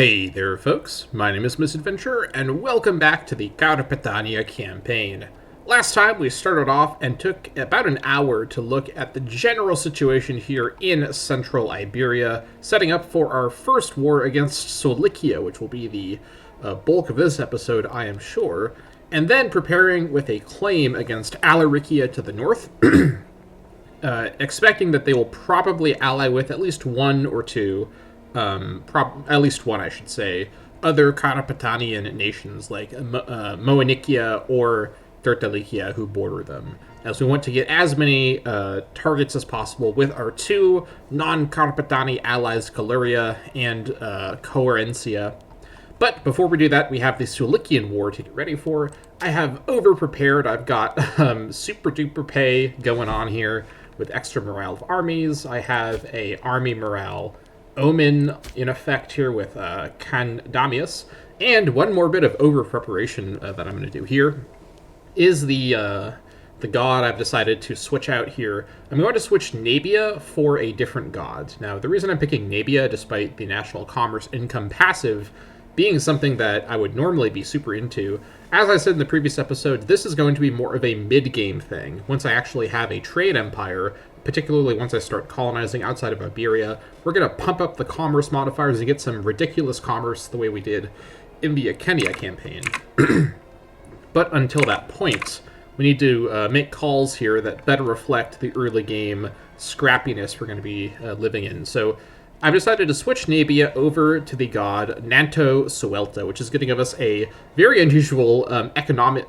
Hey there, folks. My name is Misadventure, and welcome back to the Carpetania Campaign. Last time, we started off and took about an hour to look at the general situation here in central Iberia, setting up for our first war against Solicia, which will be the bulk of this episode, I am sure, and then preparing with a claim against Alaricia to the north, expecting that they will probably ally with at least one or two, at least one, I should say, other Carpetanian nations like Moenicia or Tertalicia who border them, as we want to get as many targets as possible with our two non-Carpetani allies, Caluria and Coerencia. But before we do that, we have the Sulician War to get ready for. I have over-prepared. I've got super-duper pay going on here with extra morale of armies. I have a army morale omen in effect here with Candamius. And one more bit of over-preparation that I'm going to do here is the god I've decided to switch out here. I'm going to switch Nabia for a different god. Now, the reason I'm picking Nabia, despite the national commerce income passive being something that I would normally be super into, as I said in the previous episode, this is going to be more of a mid-game thing. Once I actually have a trade empire, particularly once I start colonizing outside of Iberia, we're going to pump up the commerce modifiers and get some ridiculous commerce the way we did in the Carpetania campaign. But until that point, we need to make calls here that better reflect the early game scrappiness we're going to be living in. So I've decided to switch Nabia over to the god Nanto Suelta, which is going to give us a very unusual economic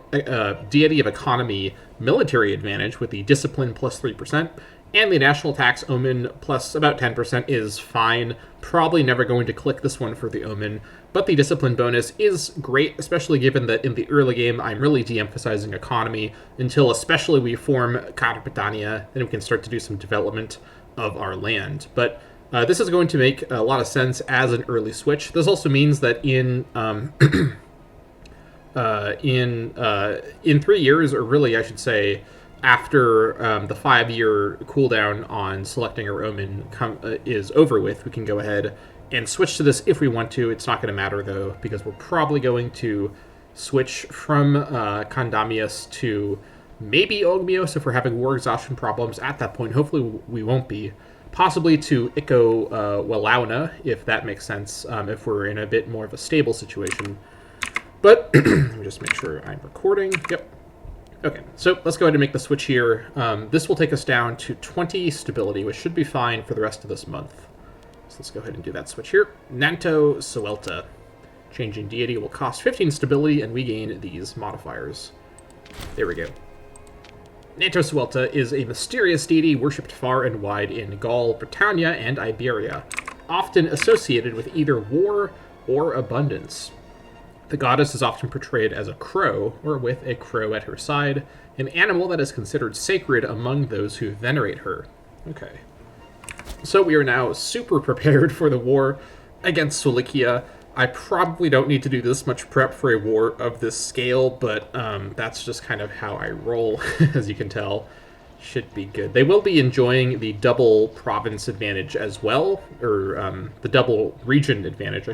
deity of economy military advantage with the discipline plus 3%, and the national tax omen plus about 10% is fine. Probably never going to click this one for the omen, but the discipline bonus is great, especially given that in the early game I'm really de-emphasizing economy until especially we form Carpetania, then we can start to do some development of our land. But this is going to make a lot of sense as an early switch. This also means that in 3 years, or really I should say, after the 5-year cooldown on selecting our omen is over with, we can go ahead and switch to this if we want to. It's not going to matter though, because we're probably going to switch from Candamius to maybe Ogmios if we're having war exhaustion problems at that point. Hopefully we won't be. Possibly to Iko Walauna, if that makes sense, if we're in a bit more of a stable situation. But let me just make sure I'm recording. Yep. Okay, so let's go ahead and make the switch here. This will take us down to 20 stability, which should be fine for the rest of this month. So let's go ahead and do that switch here. Nanto Suelta. Changing deity will cost 15 stability, and we gain these modifiers. There we go. Nanto Suelta is a mysterious deity worshipped far and wide in Gaul, Britannia, and Iberia, often associated with either war or abundance. The goddess is often portrayed as a crow, or with a crow at her side, an animal that is considered sacred among those who venerate her. Okay. So we are now super prepared for the war against Solicia. I probably don't need to do this much prep for a war of this scale, but that's just kind of how I roll, as you can tell. Should be good. They will be enjoying the double province advantage as well, or the double region advantage,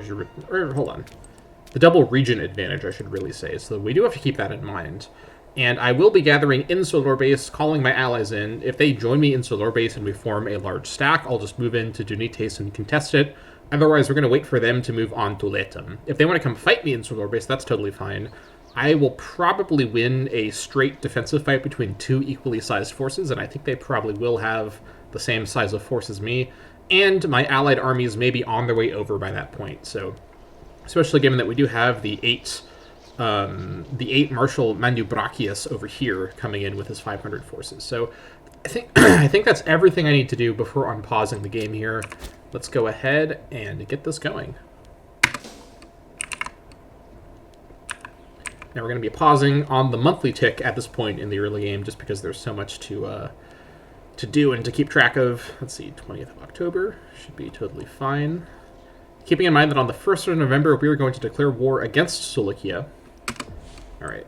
the double region advantage, I should really say. So we do have to keep that in mind. And I will be gathering in Solar Base, calling my allies in. If they join me in Solar Base and we form a large stack, I'll just move into Dunites and contest it. Otherwise, we're going to wait for them to move on to Letum. If they want to come fight me in Solar Base, that's totally fine. I will probably win a straight defensive fight between two equally sized forces, and I think they probably will have the same size of force as me. And my allied armies may be on their way over by that point. So, especially given that we do have the 8 Marshal Manubrachius over here coming in with his 500 forces. So I think that's everything I need to do before unpausing the game here. Let's go ahead and get this going. Now we're going to be pausing on the monthly tick at this point in the early game, just because there's so much to do and to keep track of. Let's see, 20th of October should be totally fine. Keeping in mind that on the 1st of November, we are going to declare war against Solicia. All right.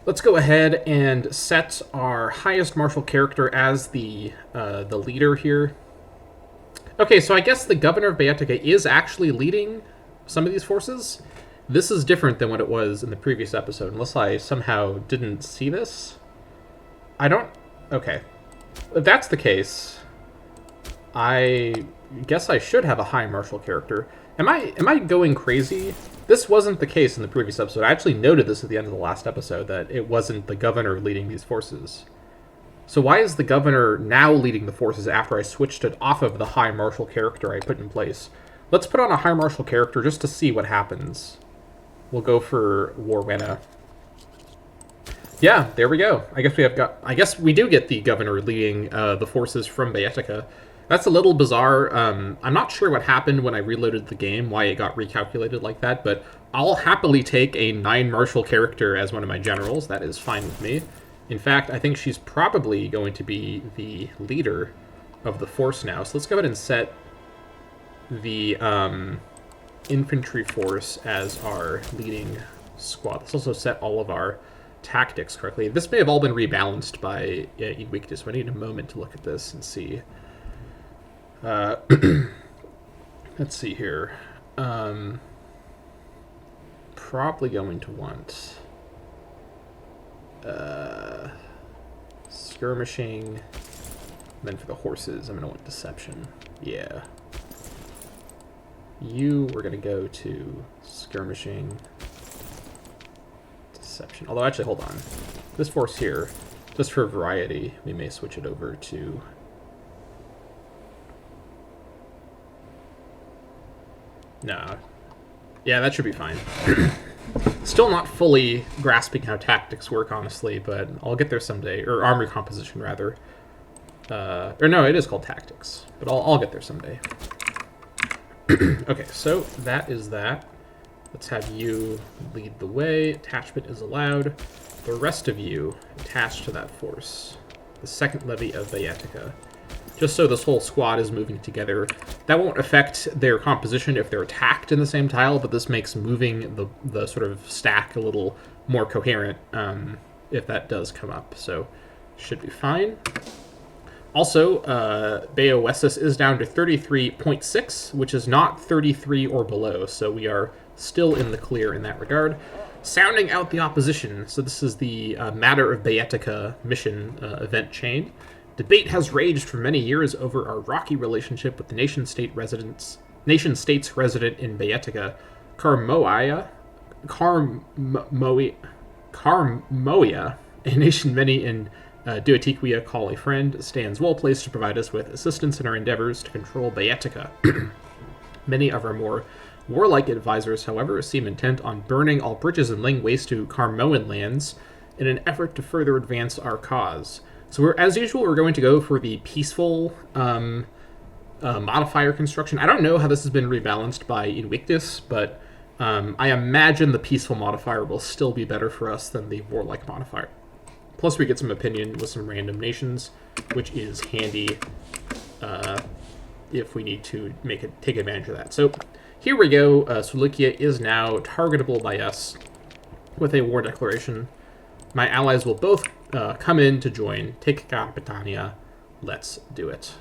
Let's go ahead and set our highest martial character as the leader here. Okay, so I guess the governor of Baetica is actually leading some of these forces. This is different than what it was in the previous episode, unless I somehow didn't see this. I don't... Okay. If that's the case, I guess I should have a high marshal character. Am I going crazy? This wasn't the case in the previous episode. I actually noted this at the end of the last episode, that it wasn't the governor leading these forces. So why is the governor now leading the forces after I switched it off of the high marshal character I put in place? Let's put on a high marshal character just to see what happens. We'll go for Warwenna. Yeah, there we go. I guess we do get the governor leading the forces from Baetica. That's a little bizarre. I'm not sure what happened when I reloaded the game, why it got recalculated like that, but I'll happily take a 9 marshal character as one of my generals. That is fine with me. In fact, I think she's probably going to be the leader of the force now. So let's go ahead and set the infantry force as our leading squad. Let's also set all of our tactics correctly. This may have all been rebalanced by Invictus, so I need a moment to look at this and see. Let's see here. Probably going to want skirmishing. Then for the horses, I'm going to want deception. Yeah. We're going to go to skirmishing, deception. Although, actually, hold on. This force here, just for variety, we may switch it over to... No. Yeah, that should be fine. Still not fully grasping how tactics work, honestly, but I'll get there someday. Or army composition, rather. Or no, it is called tactics. But I'll get there someday. Okay, so that is that. Let's have you lead the way. Attachment is allowed. The rest of you attached to that force. The second levy of Baetica. Just so this whole squad is moving together. That won't affect their composition if they're attacked in the same tile, but this makes moving the sort of stack a little more coherent if that does come up. So, should be fine. Also, Baeoessus is down to 33.6, which is not 33 or below, so we are still in the clear in that regard. Sounding out the opposition. So this is the Matter of Baetica mission event chain. Debate has raged for many years over our rocky relationship with the nation-states resident in Baetica, Carmoia, a nation many in Duatiquia call a friend, stands well placed to provide us with assistance in our endeavors to control Baetica. Many of our more warlike advisors, however, seem intent on burning all bridges and laying waste to Carmoan lands in an effort to further advance our cause. So as usual, we're going to go for the peaceful modifier construction. I don't know how this has been rebalanced by Invictus, but I imagine the peaceful modifier will still be better for us than the warlike modifier. Plus, we get some opinion with some random nations, which is handy if we need to take advantage of that. So here we go. Sulikia is now targetable by us with a war declaration. My allies will both come in to join. Take Carpetania. Let's do it.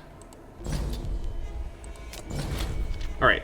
All right.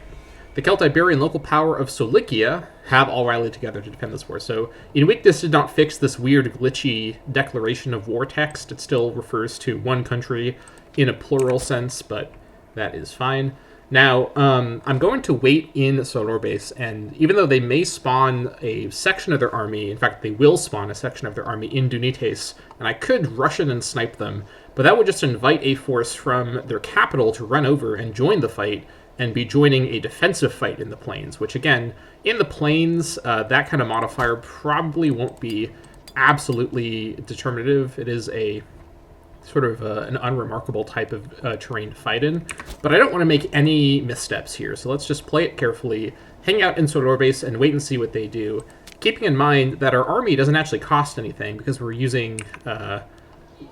The Celtiberian local power of Solikia have all rallied together to defend this war. So Invictus did not fix this weird glitchy declaration of war text. It still refers to one country in a plural sense, but that is fine. Now, I'm going to wait in Solar Base, and even though they may spawn a section of their army, in fact, they will spawn a section of their army in Dunites, and I could rush in and snipe them, but that would just invite a force from their capital to run over and join the fight, and be joining a defensive fight in the plains, which again, in the plains, that kind of modifier probably won't be absolutely determinative. It is a sort of an unremarkable type of terrain to fight in, but I don't want to make any missteps here, so let's just play it carefully, hang out in Solar Base, and wait and see what they do, keeping in mind that our army doesn't actually cost anything because we're using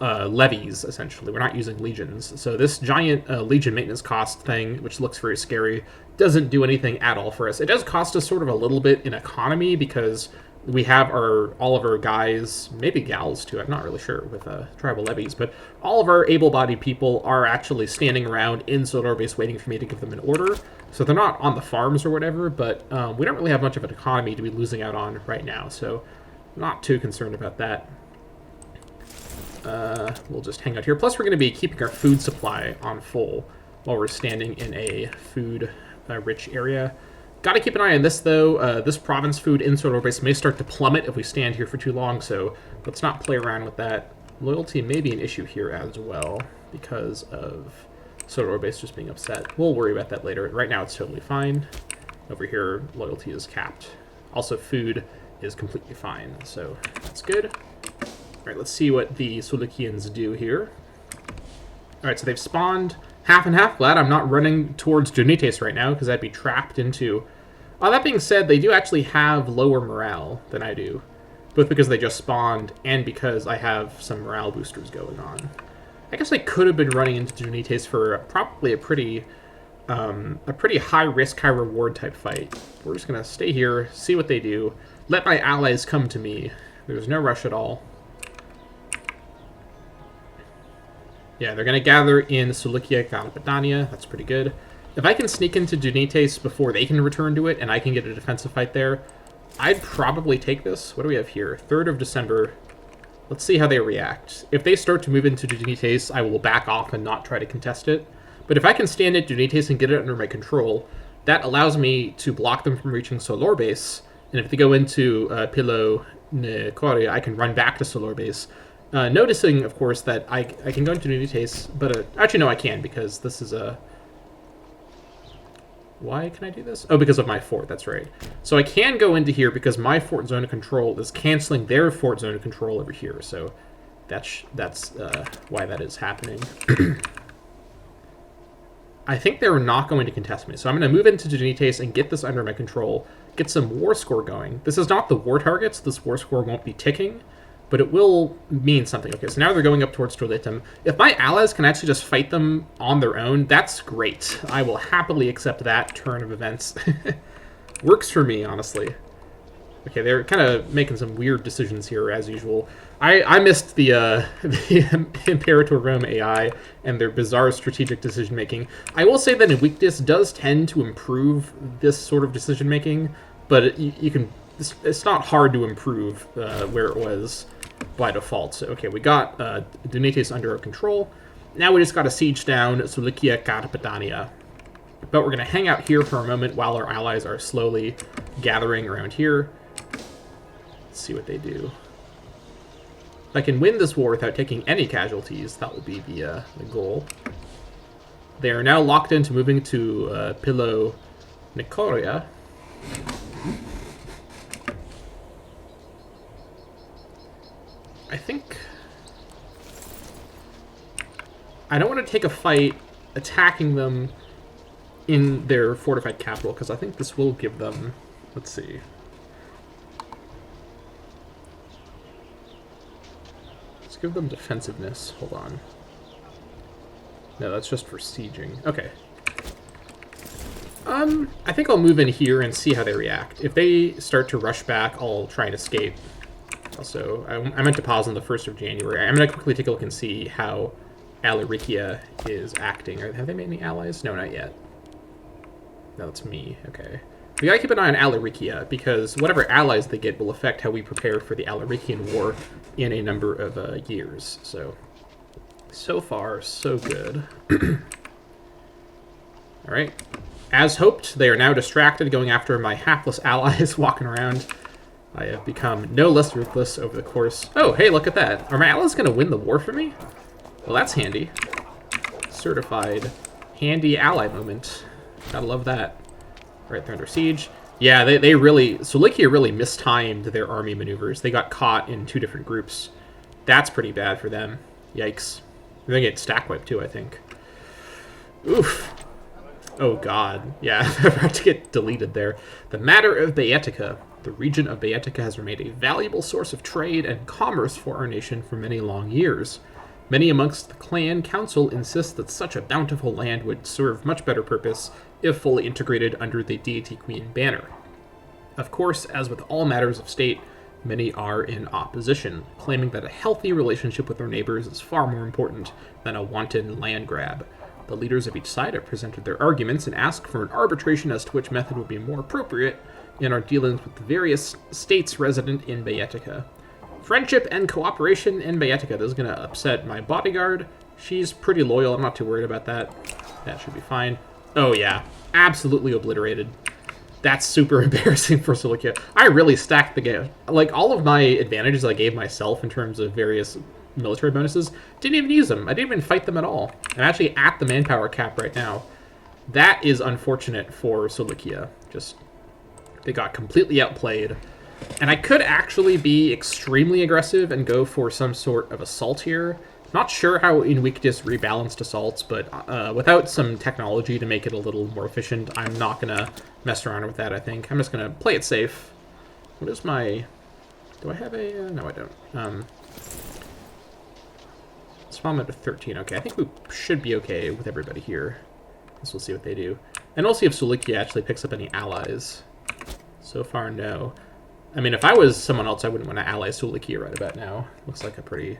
levies, essentially. We're not using legions. So this giant legion maintenance cost thing, which looks very scary, doesn't do anything at all for us. It does cost us sort of a little bit in economy because we have all of our guys, maybe gals too, I'm not really sure with tribal levies, but all of our able-bodied people are actually standing around in Solar Base waiting for me to give them an order. So they're not on the farms or whatever, but we don't really have much of an economy to be losing out on right now, so not too concerned about that. We'll just hang out here. Plus, we're going to be keeping our food supply on full while we're standing in a food-rich area. Got to keep an eye on this, though. This province food in Solar Base may start to plummet if we stand here for too long, so let's not play around with that. Loyalty may be an issue here as well because of Solar Base just being upset. We'll worry about that later. Right now, it's totally fine. Over here, loyalty is capped. Also, food is completely fine, so that's good. All right, let's see what the Sulukians do here. All right, so they've spawned half and half. Glad I'm not running towards Junites right now, because I'd be trapped into... that being said, they do actually have lower morale than I do, both because they just spawned and because I have some morale boosters going on. I guess I could have been running into Junites for probably a pretty high-risk, high-reward type fight. We're just going to stay here, see what they do, let my allies come to me. There's no rush at all. Yeah, they're going to gather in Sulikia Carpetania. That's pretty good. If I can sneak into Junites before they can return to it and I can get a defensive fight there, I'd probably take this. What do we have here? 3rd of December. Let's see how they react. If they start to move into Junites, I will back off and not try to contest it. But if I can stand at Junites and get it under my control, that allows me to block them from reaching Solar Base. And if they go into Pilo Necoria, I can run back to Solar Base. Noticing, of course, that I can go into Junites, but actually no, I can, because this is a... Why can I do this? Oh, because of my fort, that's right. So I can go into here because my fort zone of control is canceling their fort zone of control over here. So that's why that is happening. I think they're not going to contest me. So I'm going to move into Junites and get this under my control, get some war score going. This is not the war targets. This war score won't be ticking, but it will mean something. Okay, so now they're going up towards Torlitum. If my allies can actually just fight them on their own, that's great. I will happily accept that turn of events. Works for me, honestly. Okay, they're kind of making some weird decisions here, as usual. I missed the Imperator Rome AI and their bizarre strategic decision-making. I will say that Invictus does tend to improve this sort of decision-making, but you can... It's not hard to improve where it was by default. So, okay, we got Junites under our control. Now we just got to siege down Sulikia Carpetania. But we're going to hang out here for a moment while our allies are slowly gathering around here. Let's see what they do. If I can win this war without taking any casualties, that will be the goal. They are now locked into moving to Pilo Necoria. I think I don't want to take a fight attacking them in their fortified capital, because I think this will give them... Let's see. Let's give them defensiveness. Hold on. No, that's just for sieging. Okay. I think I'll move in here and see how they react. If they start to rush back, I'll try and escape. Also, I meant to pause on the 1st of January. I'm going to quickly take a look and see how Alaricia is acting. Have they made me allies? No, not yet. No, it's me. Okay. We gotta keep an eye on Alaricia, because whatever allies they get will affect how we prepare for the Alarician War in a number of years. So far, so good. Alright. As hoped, they are now distracted, going after my hapless allies walking around. I have become no less ruthless over the course. Oh, hey, look at that. Are my allies going to win the war for me? Well, that's handy. Certified handy ally moment. Gotta love that. All right, they're under siege. Yeah, they really... Sulikia really mistimed their army maneuvers. They got caught in 2 different groups. That's pretty bad for them. Yikes. They're going to get stack wiped too, I think. Oof. Oh, God. Yeah, they're about to get deleted there. The matter of Baetica. The region of Baetica has remained a valuable source of trade and commerce for our nation for many long years. Many amongst the clan council insist that such a bountiful land would serve much better purpose if fully integrated under the Deity Queen banner. Of course, as with all matters of state, Many are in opposition, claiming that a healthy relationship with their neighbors is far more important than a wanton land grab. The leaders of each side have presented their arguments and asked for an arbitration as to which method would be more appropriate in our dealings with the various states resident in Baetica. Friendship and cooperation in Baetica. This is going to upset my bodyguard. She's pretty loyal. I'm not too worried about that. That should be fine. Oh, yeah. Absolutely obliterated. That's super embarrassing for Cilicia. I really stacked the game. Like, all of my advantages I gave myself in terms of various military bonuses, didn't even use them. I didn't even fight them at all. I'm actually at the manpower cap right now. That is unfortunate for Cilicia. Just, they got completely outplayed. And I could actually be extremely aggressive and go for some sort of assault here. Not sure how Invictus rebalanced assaults, but without some technology to make it a little more efficient, I'm not going to mess around with that, I think. I'm just going to play it safe. What is my... Do I have a... no, I don't. Spawn at 13. Okay, I think we should be okay with everybody here. Guess we'll see what they do. And we'll see if Cilicia actually picks up any allies. So far, no. I mean, if I was someone else, I wouldn't want to ally Cilicia right about now. Looks like a pretty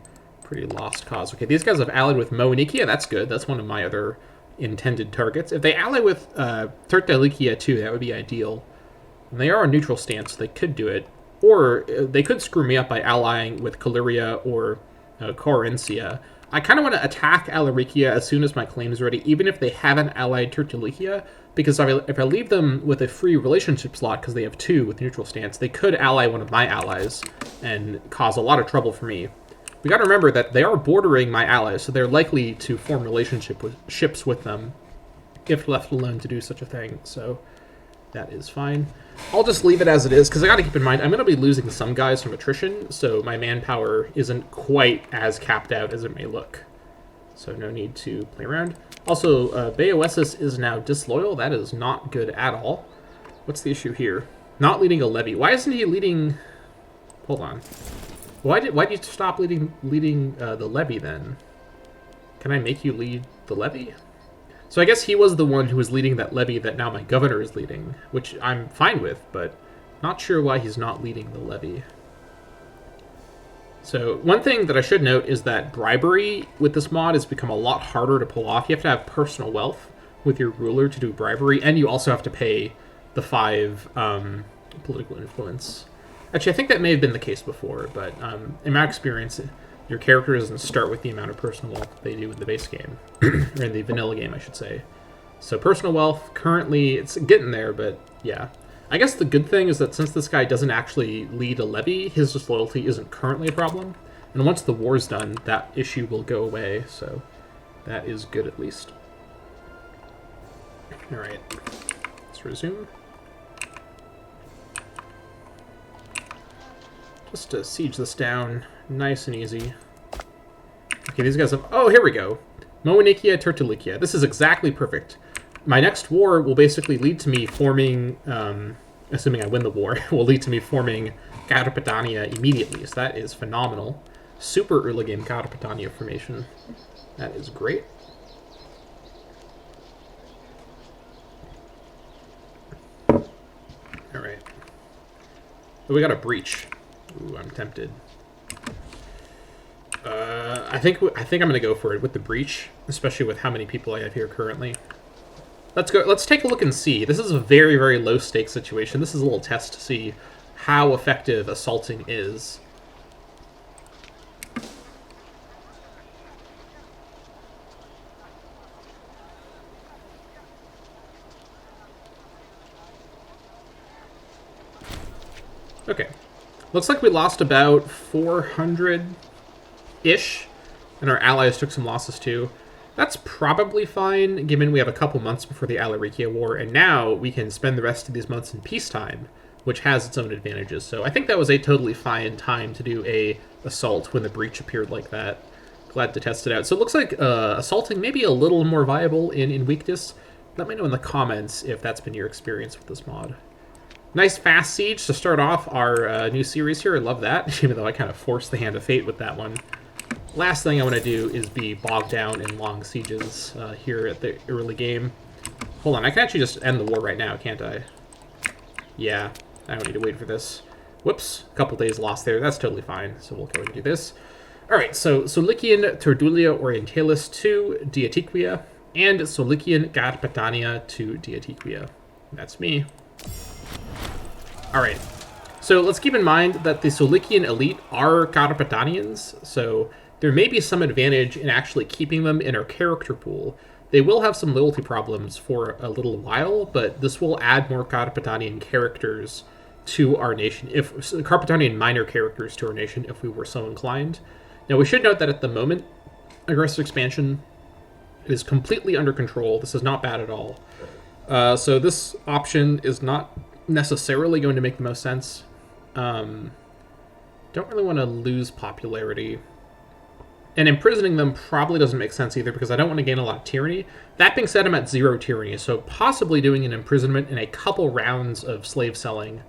lost cause. Okay, these guys have allied with Moenikia. That's good. That's one of my other intended targets. If they ally with Tertalikia too, that would be ideal. And they are a neutral stance, so they could do it. Or they could screw me up by allying with Caluria or Corencia. I kind of want to attack Alaricia as soon as my claim is ready, even if they haven't allied Tertalikia, because if I leave them with a free relationship slot, because they have 2 with neutral stance, they could ally one of my allies and cause a lot of trouble for me. We got to remember that they are bordering my allies, so they're likely to form relationships with them if left alone to do such a thing, so that is fine. I'll just leave it as it is, because I got to keep in mind, I'm going to be losing some guys from attrition, so my manpower isn't quite as capped out as it may look. So no need to play around. Also, Baeoesis is now disloyal. That is not good at all. What's the issue here? Not leading a levy. Why isn't he leading... Hold on. Why did you stop leading the levy then? Can I make you lead the levy? So I guess he was the one who was leading that levy that now my governor is leading, which I'm fine with, but not sure why he's not leading the levy. So one thing that I should note is that bribery with this mod has become a lot harder to pull off. You have to have personal wealth with your ruler to do bribery, and you also have to pay the 5 political influence. Actually, I think that may have been the case before, but in my experience, your character doesn't start with the amount of personal wealth they do in the base game. Or in the vanilla game, I should say. So personal wealth, currently, it's getting there, but yeah. I guess the good thing is that since this guy doesn't actually lead a levy, his disloyalty isn't currently a problem. And once the war's done, that issue will go away, so that is good at least. Alright, let's resume. Just to siege this down, nice and easy. Okay, these guys have... Oh, here we go. Moenikia, Tertalikia. This is exactly perfect. My next war will basically lead to me forming... assuming I win the war, will lead to me forming Carpetania immediately. So that is phenomenal. Super early game Carpetania formation. That is great. Alright. Oh, we got a breach. Ooh, I'm tempted. I think I'm gonna go for it with the breach, especially with how many people I have here currently. Let's go. Let's take a look and see. This is a very, very low stakes situation. This is a little test to see how effective assaulting is. Okay. Looks like we lost about 400-ish, and our allies took some losses too. That's probably fine, given we have a couple months before the Alaricia War, and now we can spend the rest of these months in peacetime, which has its own advantages. So I think that was a totally fine time to do a assault when the breach appeared like that. Glad to test it out. So it looks like assaulting may be a little more viable in Invictus. Let me know in the comments if that's been your experience with this mod. Nice fast siege to start off our new series here. I love that, even though I kind of forced the hand of fate with that one. Last thing I want to do is be bogged down in long sieges here at the early game. Hold on, I can actually just end the war right now, can't I? Yeah, I don't need to wait for this. Whoops, a couple days lost there. That's totally fine. So we'll go and do this. All right, so Solician Tordulia Orientalis to Diatiquia, and Solician Carpetania to Diatiquia. That's me. All right, so let's keep in mind that the Solician elite are Carpetanians, so there may be some advantage in actually keeping them in our character pool. They will have some loyalty problems for a little while, but this will add more Carpetanian characters to our nation, if Carpetanian minor characters to our nation, if we were so inclined. Now, we should note that at the moment, aggressive expansion is completely under control. This is not bad at all. So this option is not necessarily going to make the most sense. Don't really want to lose popularity. And imprisoning them probably doesn't make sense either, because I don't want to gain a lot of tyranny. That being said, I'm at 0 tyranny, so possibly doing an imprisonment in a couple rounds of slave selling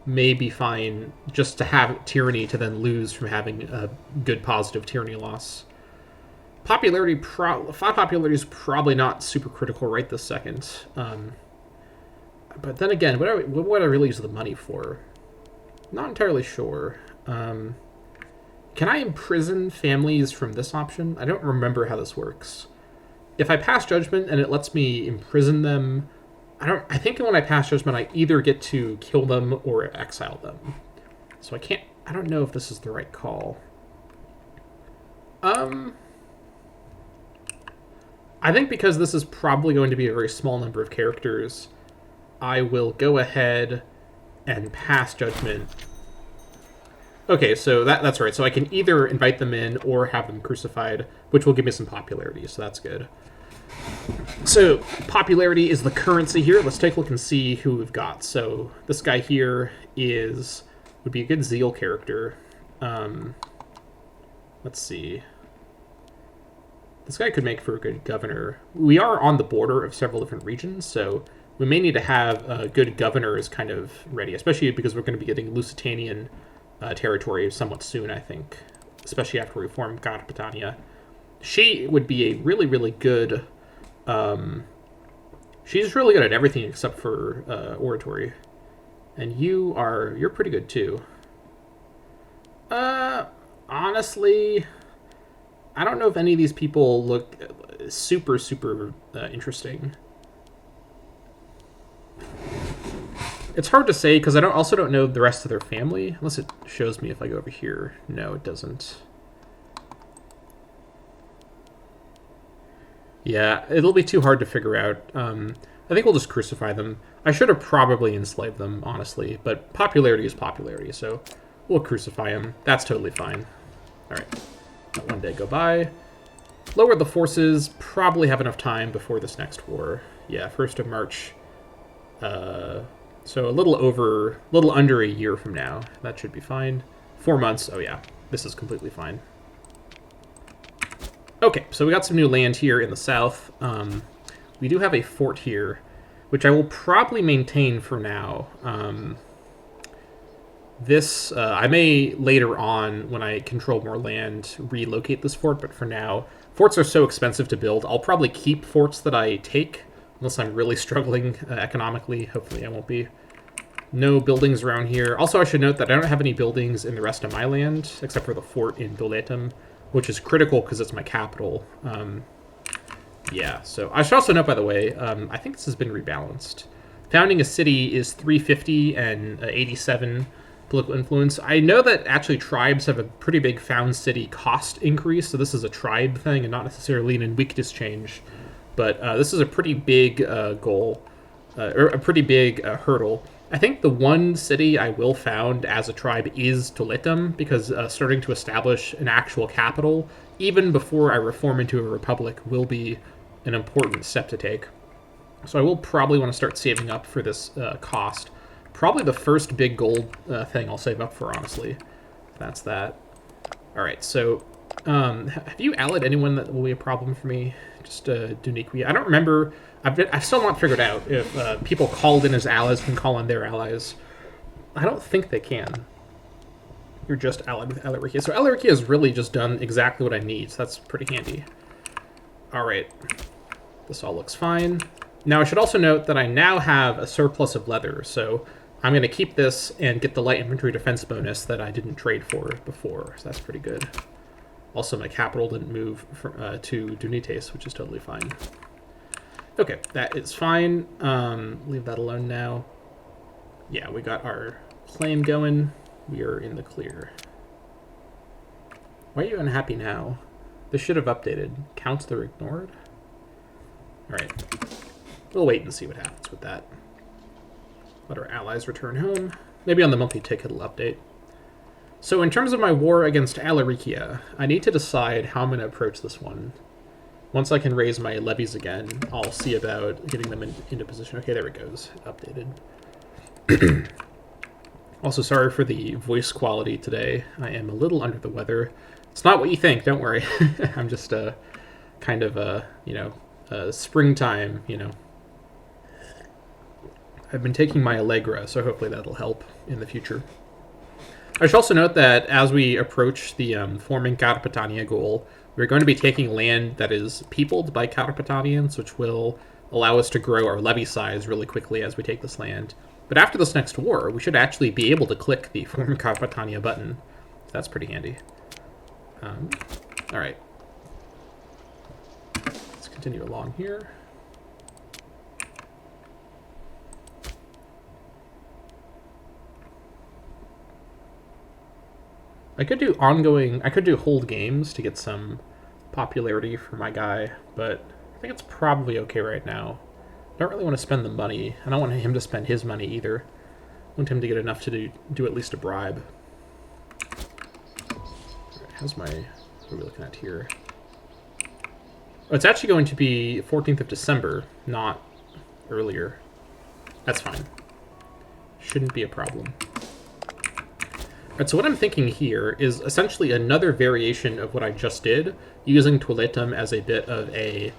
may be fine, just to have tyranny to then lose from having a good positive tyranny loss. Popularity, 5 popularity is probably not super critical right this second. But then again, what would I really use the money for? Not entirely sure. Can I imprison families from this option? I don't remember how this works. If I pass judgment and it lets me imprison them, I think when I pass judgment, I either get to kill them or exile them. So I don't know if this is the right call. I think because this is probably going to be a very small number of characters, I will go ahead and pass judgment. Okay, so that's right. So I can either invite them in or have them crucified, which will give me some popularity, so that's good. So popularity is the currency here. Let's take a look and see who we've got. So this guy here would be a good zeal character. Let's see. This guy could make for a good governor. We are on the border of several different regions, so we may need to have good governors kind of ready, especially because we're going to be getting Lusitanian territory somewhat soon, I think, especially after we form Carpetania. She would be a really, really good... she's really good at everything except for oratory. And you're pretty good too. Honestly, I don't know if any of these people look super, super interesting. It's hard to say because I also don't know the rest of their family, unless it shows me if I go over here. No, it doesn't. Yeah, it'll be too hard to figure out. I think we'll just crucify them. I should have probably enslaved them, honestly, but popularity is popularity, so we'll crucify them. That's totally fine. All right, let one day go by. Lower the forces, probably have enough time before this next war. Yeah, 1st of March. So a little under a year from now. That should be fine. 4 months, oh yeah, this is completely fine. Okay, so we got some new land here in the south. We do have a fort here, which I will probably maintain for now. I may later on, when I control more land, relocate this fort, but for now, forts are so expensive to build, I'll probably keep forts that I take, unless I'm really struggling economically. Hopefully I won't be. No buildings around here. Also, I should note that I don't have any buildings in the rest of my land, except for the fort in Doletum, which is critical because it's my capital. Yeah, so I should also note, by the way, I think this has been rebalanced. Founding a city is 350 and 87 political influence. I know that actually tribes have a pretty big found city cost increase, so this is a tribe thing and not necessarily an weakness change. But this is a pretty big goal, or a pretty big hurdle. I think the one city I will found as a tribe is Toletum, because starting to establish an actual capital, even before I reform into a republic, will be an important step to take. So I will probably want to start saving up for this cost. Probably the first big gold thing I'll save up for, honestly. That's that. All right, so have you allied anyone that will be a problem for me? Just Duniquia. I don't remember. I've still not figured out if people called in as allies can call in their allies. I don't think they can. You're just allied with Elarikia. So Elarikia has really just done exactly what I need, so that's pretty handy. All right. This all looks fine. Now, I should also note that I now have a surplus of leather, so I'm going to keep this and get the light infantry defense bonus that I didn't trade for before, so that's pretty good. Also, my capital didn't move to Dunites, which is totally fine. Okay, that is fine. Leave that alone now. Yeah, we got our claim going. We are in the clear. Why are you unhappy now? This should have updated. Counts that are ignored? Alright. We'll wait and see what happens with that. Let our allies return home. Maybe on the monthly tick it'll update. So in terms of my war against Alaricia, I need to decide how I'm going to approach this one. Once I can raise my levies again, I'll see about getting them into position. Okay, there it goes. Updated. Also, sorry for the voice quality today. I am a little under the weather. It's not what you think, don't worry. I'm just kind of, springtime, I've been taking my Allegra, so hopefully that'll help in the future. I should also note that as we approach the forming Carpetania goal, we're going to be taking land that is peopled by Carpetanians, which will allow us to grow our levy size really quickly as we take this land. But after this next war, we should actually be able to click the Form Carpetania button. So that's pretty handy. Alright. Let's continue along here. I could do hold games to get some popularity for my guy, but I think it's probably okay right now. I don't really want to spend the money. I don't want him to spend his money either. I want him to get enough to do at least a bribe. How's my... What are we looking at here? Oh, it's actually going to be 14th of December, not earlier. That's fine. Shouldn't be a problem. Alright, so what I'm thinking here is essentially another variation of what I just did, using Toiletum as a bit of a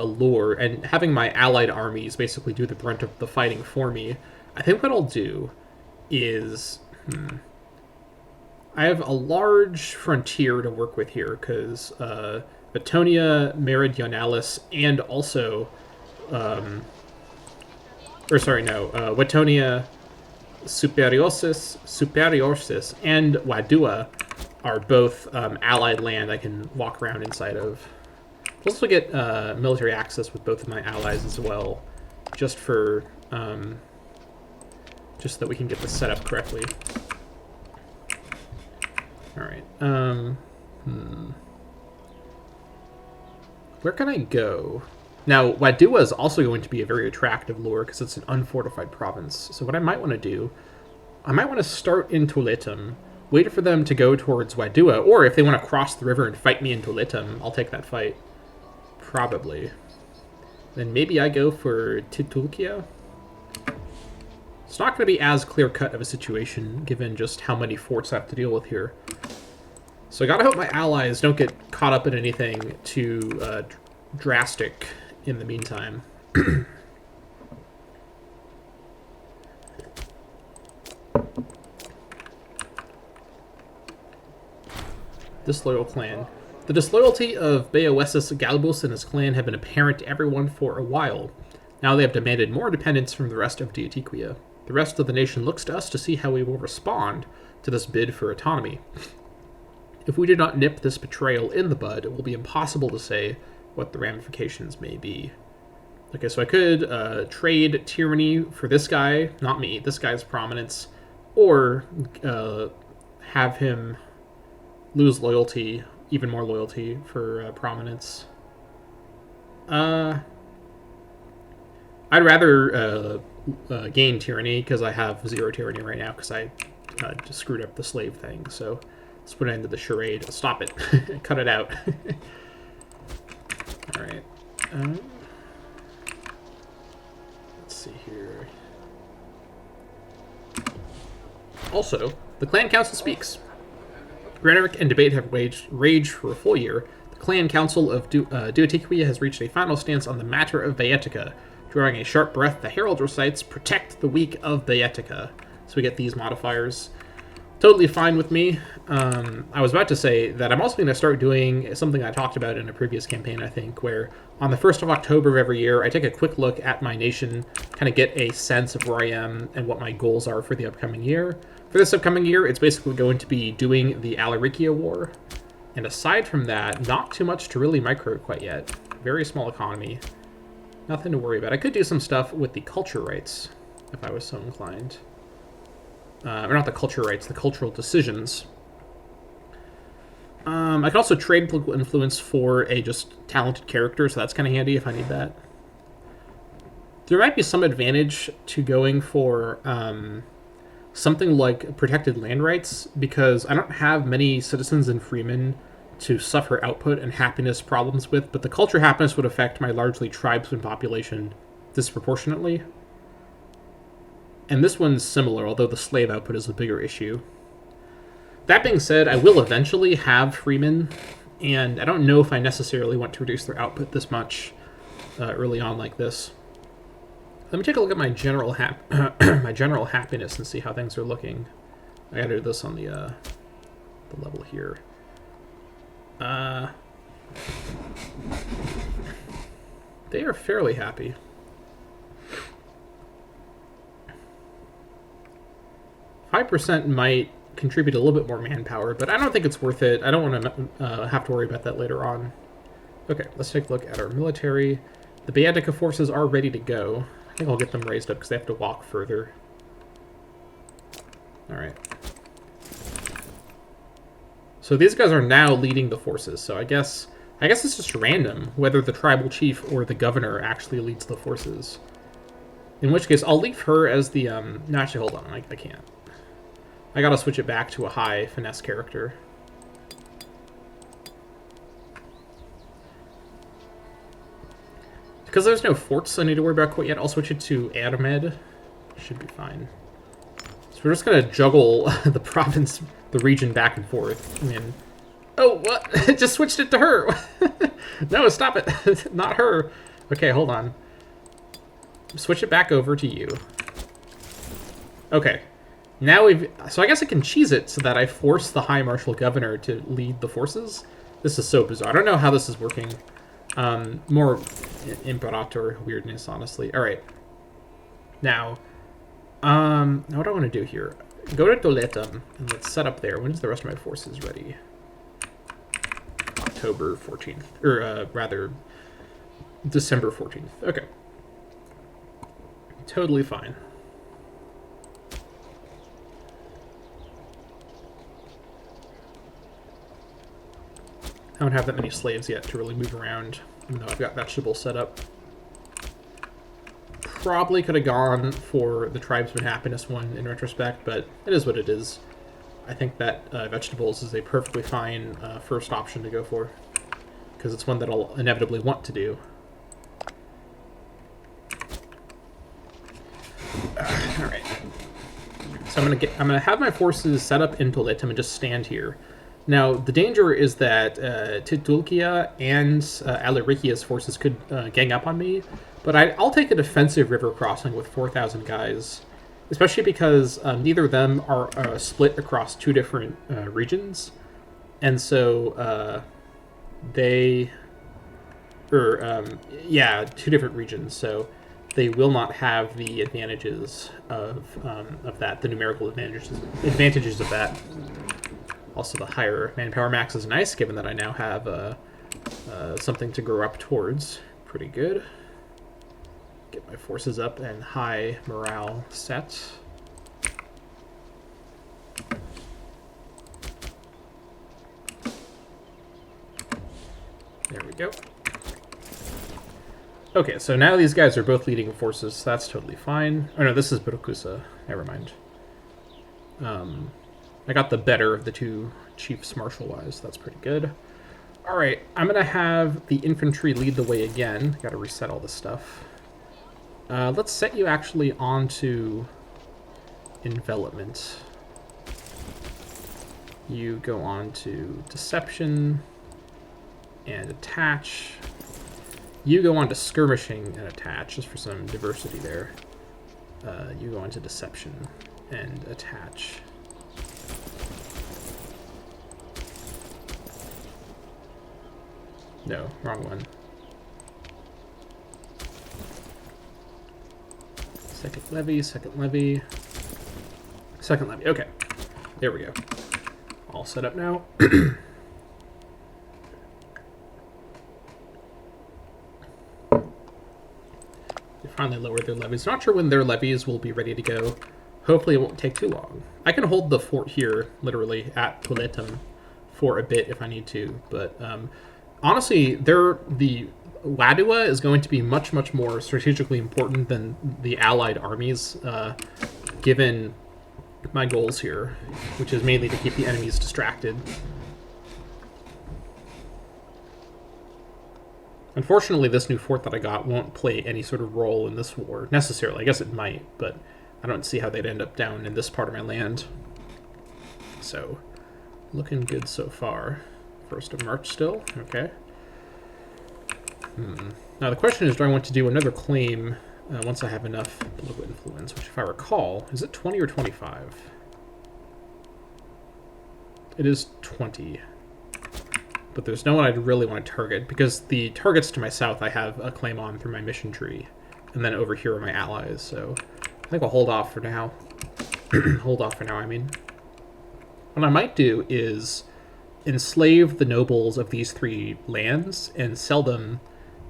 lure, and having my allied armies basically do the brunt of the fighting for me. I think what I'll do is... I have a large frontier to work with here, because Vetonia Meridionalis and also... Vetonia Superiorsis and Wadua are both allied land I can walk around inside of. I'll also get military access with both of my allies as well, just for just so that we can get this set up correctly. All right. Where can I go? Now, Wadua is also going to be a very attractive lure because it's an unfortified province. So what I might want to do, I might want to start in Toiletum, wait for them to go towards Wadua, or if they want to cross the river and fight me in Toiletum, I'll take that fight. Probably. Then maybe I go for Titulkia. It's not going to be as clear-cut of a situation, given just how many forts I have to deal with here. So I gotta hope my allies don't get caught up in anything too drastic in the meantime. Disloyal clan. The disloyalty of Beoesis Galbus and his clan have been apparent to everyone for a while. Now they have demanded more independence from the rest of Diatiquia. The rest of the nation looks to us to see how we will respond to this bid for autonomy. If we do not nip this betrayal in the bud, it will be impossible to say what the ramifications may be. Okay, so I could trade tyranny for this guy, not me, this guy's prominence, or have him lose loyalty, even more loyalty for prominence. I'd rather gain tyranny, because I have 0 tyranny right now, because I just screwed up the slave thing, so let's put an end to the charade. Stop it. Cut it out. Alright. Let's see here. Also, the clan council speaks. Rhetoric and debate have raged for a full year. The clan council of Diatiquia has reached a final stance on the matter of Baetica. Drawing a sharp breath, the herald recites, "Protect the weak of Baetica." So we get these modifiers. totally fine with me. I was about to say that I'm also going to start doing something I talked about in a previous campaign, I think, where on the 1st of October of every year, I take a quick look at my nation, kind of get a sense of where I am and what my goals are for the upcoming year. For this upcoming year, it's basically going to be doing the Alaricia War. And aside from that, not too much to really micro quite yet. Very small economy. Nothing to worry about. I could do some stuff with the culture rights, if I was so inclined. Or not the culture rights, the cultural decisions. I can also trade political influence for a just talented character, so that's kind of handy if I need that. There might be some advantage to going for something like protected land rights, because I don't have many citizens and freemen to suffer output and happiness problems with, but the culture happiness would affect my largely tribesman population disproportionately. And this one's similar, although the slave output is a bigger issue. That being said, I will eventually have freemen, and I don't know if I necessarily want to reduce their output this much early on like this. Let me take a look at my general my general happiness and see how things are looking. I gotta do this on the level here. They are fairly happy. 5% might contribute a little bit more manpower, but I don't think it's worth it. I don't want to have to worry about that later on. Okay, let's take a look at our military. The Baetica forces are ready to go. I think I'll get them raised up because they have to walk further. Alright. So these guys are now leading the forces, so I guess it's just random whether the tribal chief or the governor actually leads the forces. In which case, I'll leave her as the, no, actually, hold on, I can't. I gotta switch it back to a high finesse character. Because there's no forts I need to worry about quite yet, I'll switch it to Aramed. Should be fine. So we're just gonna juggle the province, the region back and forth. I mean, oh, what? It just switched it to her. No, stop it. Not her. Okay, hold on. Switch it back over to you. Okay. Now so I guess I can cheese it so that I force the High Marshal Governor to lead the forces. This is so bizarre. I don't know how this is working. More Imperator weirdness, honestly. Alright. Now, what do I want to do here? Go to Doletum, and let's set up there. When's the rest of my forces ready? October 14th. Or, rather, December 14th. Okay. Totally fine. I don't have that many slaves yet to really move around, even though I've got vegetables set up. Probably could have gone for the tribesman happiness one in retrospect, but it is what it is. I think that vegetables is a perfectly fine first option to go for, because it's one that I'll inevitably want to do. All right. So I'm gonna have my forces set up in Toletum and just stand here. Now, the danger is that Titulkia and Alaricia's forces could gang up on me, but I'll take a defensive river crossing with 4,000 guys, especially because neither of them are split across two different regions, and so two different regions, so they will not have the advantages of that, the numerical advantages of that. Also, the higher manpower max is nice, given that I now have something to grow up towards. Pretty good. Get my forces up and high morale set. There we go. Okay, so now these guys are both leading forces, so that's totally fine. Oh no, this is Burukusa. Never mind. I got the better of the two chiefs martial-wise. That's pretty good. All right, I'm going to have the infantry lead the way again. Got to reset all this stuff. Let's set you actually onto envelopment. You go on to deception and attach. You go on to skirmishing and attach, just for some diversity there. You go on to deception and attach. No, wrong one. Second levy, second levy. Second levy, okay. There we go. All set up now. They finally lowered their levies. Not sure when their levies will be ready to go. Hopefully it won't take too long. I can hold the fort here, literally, at Toletum for a bit if I need to. But honestly, the Ladua is going to be much, much more strategically important than the allied armies, given my goals here, which is mainly to keep the enemies distracted. Unfortunately, this new fort that I got won't play any sort of role in this war, necessarily. I guess it might, but I don't see how they'd end up down in this part of my land. So, looking good so far. 1st of March still, okay. Now the question is, do I want to do another claim once I have enough political influence, which if I recall, is it 20 or 25? It is 20. But there's no one I'd really want to target, because the targets to my south I have a claim on through my mission tree, and then over here are my allies, so I think I'll hold off for now. Hold off for now, I mean. What I might do is enslave the nobles of these 3 lands and sell them,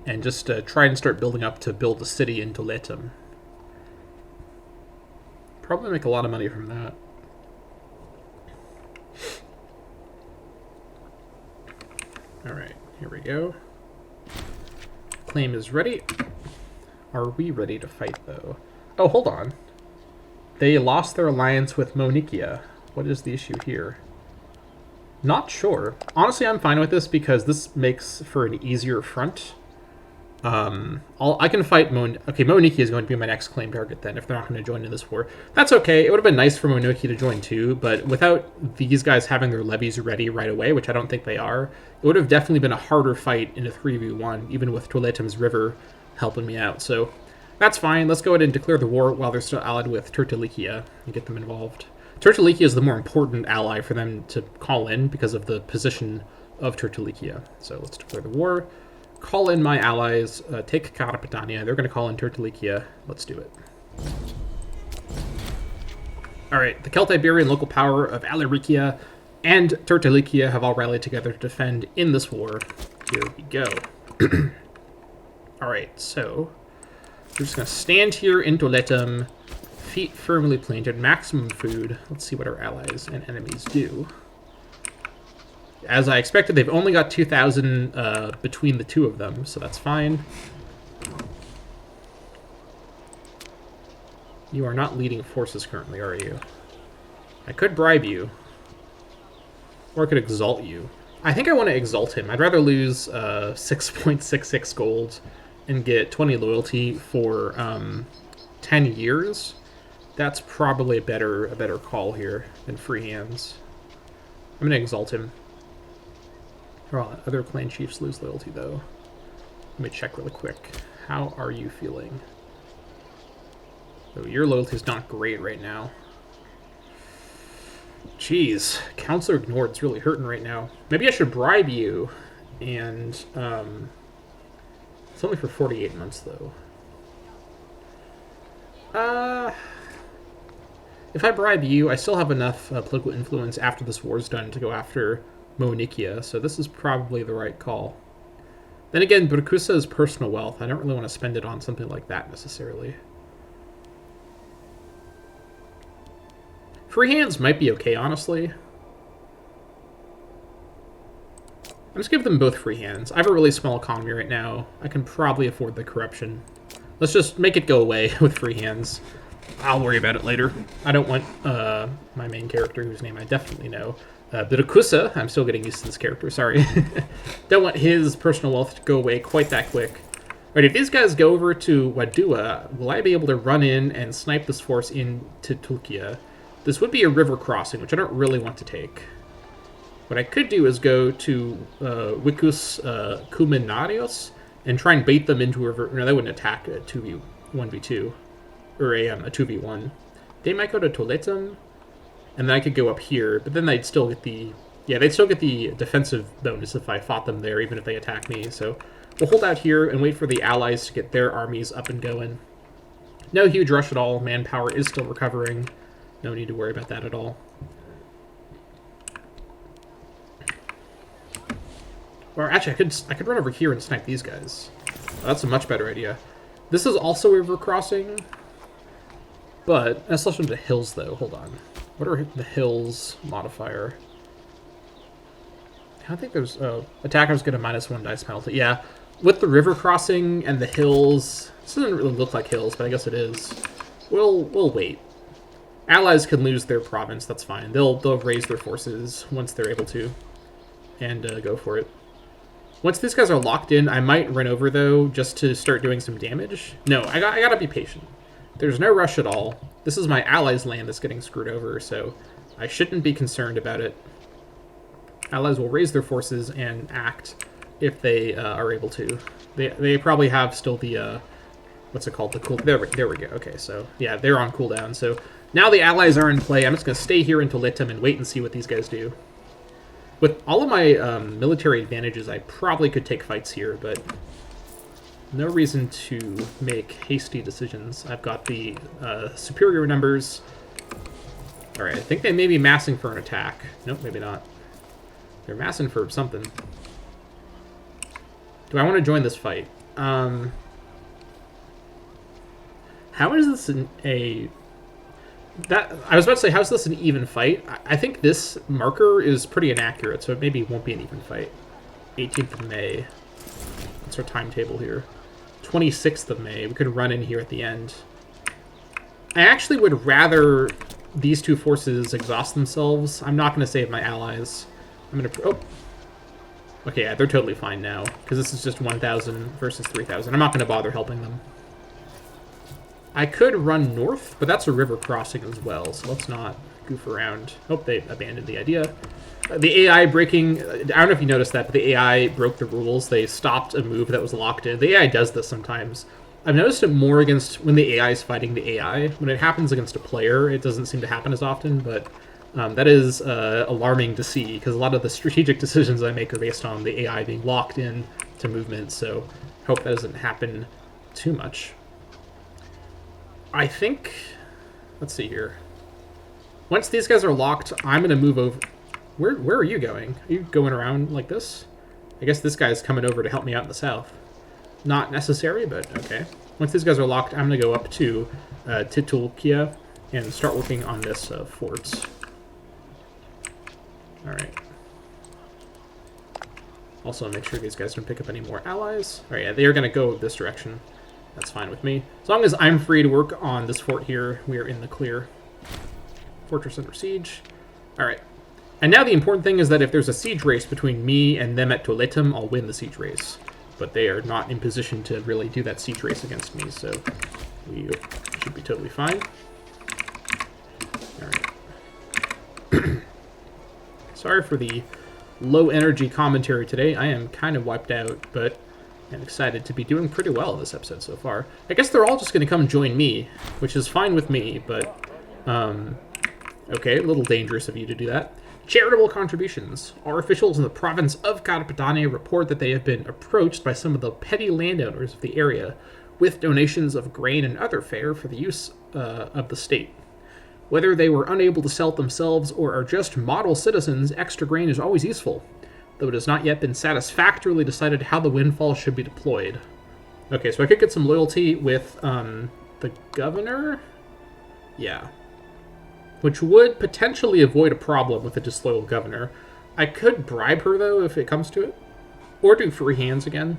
and just try and start building up to build a city in Toletum. Probably make a lot of money from that. Alright, here we go. Claim is ready. Are we ready to fight, though? Oh, hold on. They lost their alliance with Monikia. What is the issue here? Not sure. Honestly, I'm fine with this because this makes for an easier front. I can fight Okay, Monikia is going to be my next claim target then, if they're not going to join in this war. That's okay. It would have been nice for Monikia to join too, but without these guys having their levies ready right away, which I don't think they are, it would have definitely been a harder fight in a 3v1, even with Toletum's river helping me out. So that's fine. Let's go ahead and declare the war while they're still allied with Tertullicia and get them involved. Tertullicia is the more important ally for them to call in because of the position of Tertullicia. So let's declare the war. Call in my allies, take Carpetania. They're going to call in Tertullicia. Let's do it. Alright, the Celtiberian local power of Alaricia and Tertullicia have all rallied together to defend in this war. Here we go. Alright, so we're just going to stand here in Toletum, feet firmly planted, maximum food. Let's see what our allies and enemies do. As I expected, they've only got 2,000 between the 2 of them, so that's fine. You are not leading forces currently, are you? I could bribe you. Or I could exalt you. I think I want to exalt him. I'd rather lose 6.66 gold and get 20 loyalty for 10 years. That's probably a better call here than free hands. I'm going to exalt him. Other clan chiefs lose loyalty, though. Let me check really quick. How are you feeling? Oh, your loyalty is not great right now. Jeez, Counselor Ignored is really hurting right now. Maybe I should bribe you, and it's only for 48 months, though. If I bribe you, I still have enough political influence after this war's done to go after Monikia, so this is probably the right call. Then again, Bracusa is personal wealth. I don't really want to spend it on something like that necessarily. Free hands might be okay, honestly. I'm just give them both free hands. I have a really small economy right now. I can probably afford the corruption. Let's just make it go away with free hands. I'll worry about it later. I don't want my main character, whose name I definitely know, Bracusa, I'm still getting used to this character, sorry. Don't want his personal wealth to go away quite that quick. Alright, if these guys go over to Wadua, will I be able to run in and snipe this force into Tulkia? This would be a river crossing, which I don't really want to take. What I could do is go to Vicus Cuminarios and try and bait them into a river. No, they wouldn't attack a 1v2, or a 2v1. They might go to Toletum, and then I could go up here, but then I'd still get the Yeah, they'd still get the defensive bonus if I fought them there, even if they attack me. So we'll hold out here and wait for the allies to get their armies up and going. No huge rush at all. Manpower is still recovering. No need to worry about that at all. Or actually, I could run over here and snipe these guys. That's a much better idea. This is also a river crossing, but that's left into hills, though. Hold on. What are the hills modifier? I think there's... Oh, attackers get a -1 dice penalty. Yeah, with the river crossing and the hills... This doesn't really look like hills, but I guess it is. We'll wait. Allies can lose their province, that's fine. They'll raise their forces once they're able to, and go for it. Once these guys are locked in, I might run over, though, just to start doing some damage. No, I gotta be patient. There's no rush at all. This is my allies' land that's getting screwed over, so I shouldn't be concerned about it. Allies will raise their forces and act if they are able to. They probably have still the, what's it called? The cool... There we go. Okay, so, yeah, they're on cooldown. So now the allies are in play. I'm just going to stay here until Litum and wait and see what these guys do. With all of my military advantages, I probably could take fights here, but no reason to make hasty decisions. I've got the superior numbers. All right, I think they may be massing for an attack. Nope, maybe not. They're massing for something. Do I want to join this fight? How is this I was about to say, how's this an even fight? I think this marker is pretty inaccurate, so it maybe won't be an even fight. 18th of May. What's our timetable here? 26th of May. We could run in here at the end. I actually would rather these two forces exhaust themselves. I'm not going to save my allies. I'm going to... Oh! Okay, yeah, they're totally fine now, because this is just 1,000 versus 3,000. I'm not going to bother helping them. I could run north, but that's a river crossing as well, so let's not goof around. Oh, they abandoned the idea. The AI breaking... I don't know if you noticed that, but the AI broke the rules. They stopped a move that was locked in. The AI does this sometimes. I've noticed it more against when the AI is fighting the AI. When it happens against a player, it doesn't seem to happen as often, but that is alarming to see, because a lot of the strategic decisions I make are based on the AI being locked in to movement, so hope that doesn't happen too much. I think... Let's see here. Once these guys are locked, I'm going to move over... Where are you going? Are you going around like this? I guess this guy's coming over to help me out in the south. Not necessary, but okay. Once these guys are locked, I'm going to go up to Titulkia and start working on this fort. Alright. Also, make sure these guys don't pick up any more allies. Alright, yeah, they are going to go this direction. That's fine with me. As long as I'm free to work on this fort here, we are in the clear. Fortress under siege. Alright. And now the important thing is that if there's a siege race between me and them at Toletum, I'll win the siege race. But they are not in position to really do that siege race against me, so we should be totally fine. Alright. Sorry for the low energy commentary today. I am kind of wiped out, but I'm excited to be doing pretty well this episode so far. I guess they're all just going to come join me, which is fine with me, but okay, a little dangerous of you to do that. Charitable contributions. Our officials in the province of Carpetania report that they have been approached by some of the petty landowners of the area with donations of grain and other fare for the use of the state. Whether they were unable to sell it themselves or are just model citizens, extra grain is always useful, though it has not yet been satisfactorily decided how the windfall should be deployed. Okay, so I could get some loyalty with the governor? Yeah. Which would potentially avoid a problem with a disloyal governor. I could bribe her, though, if it comes to it. Or do free hands again.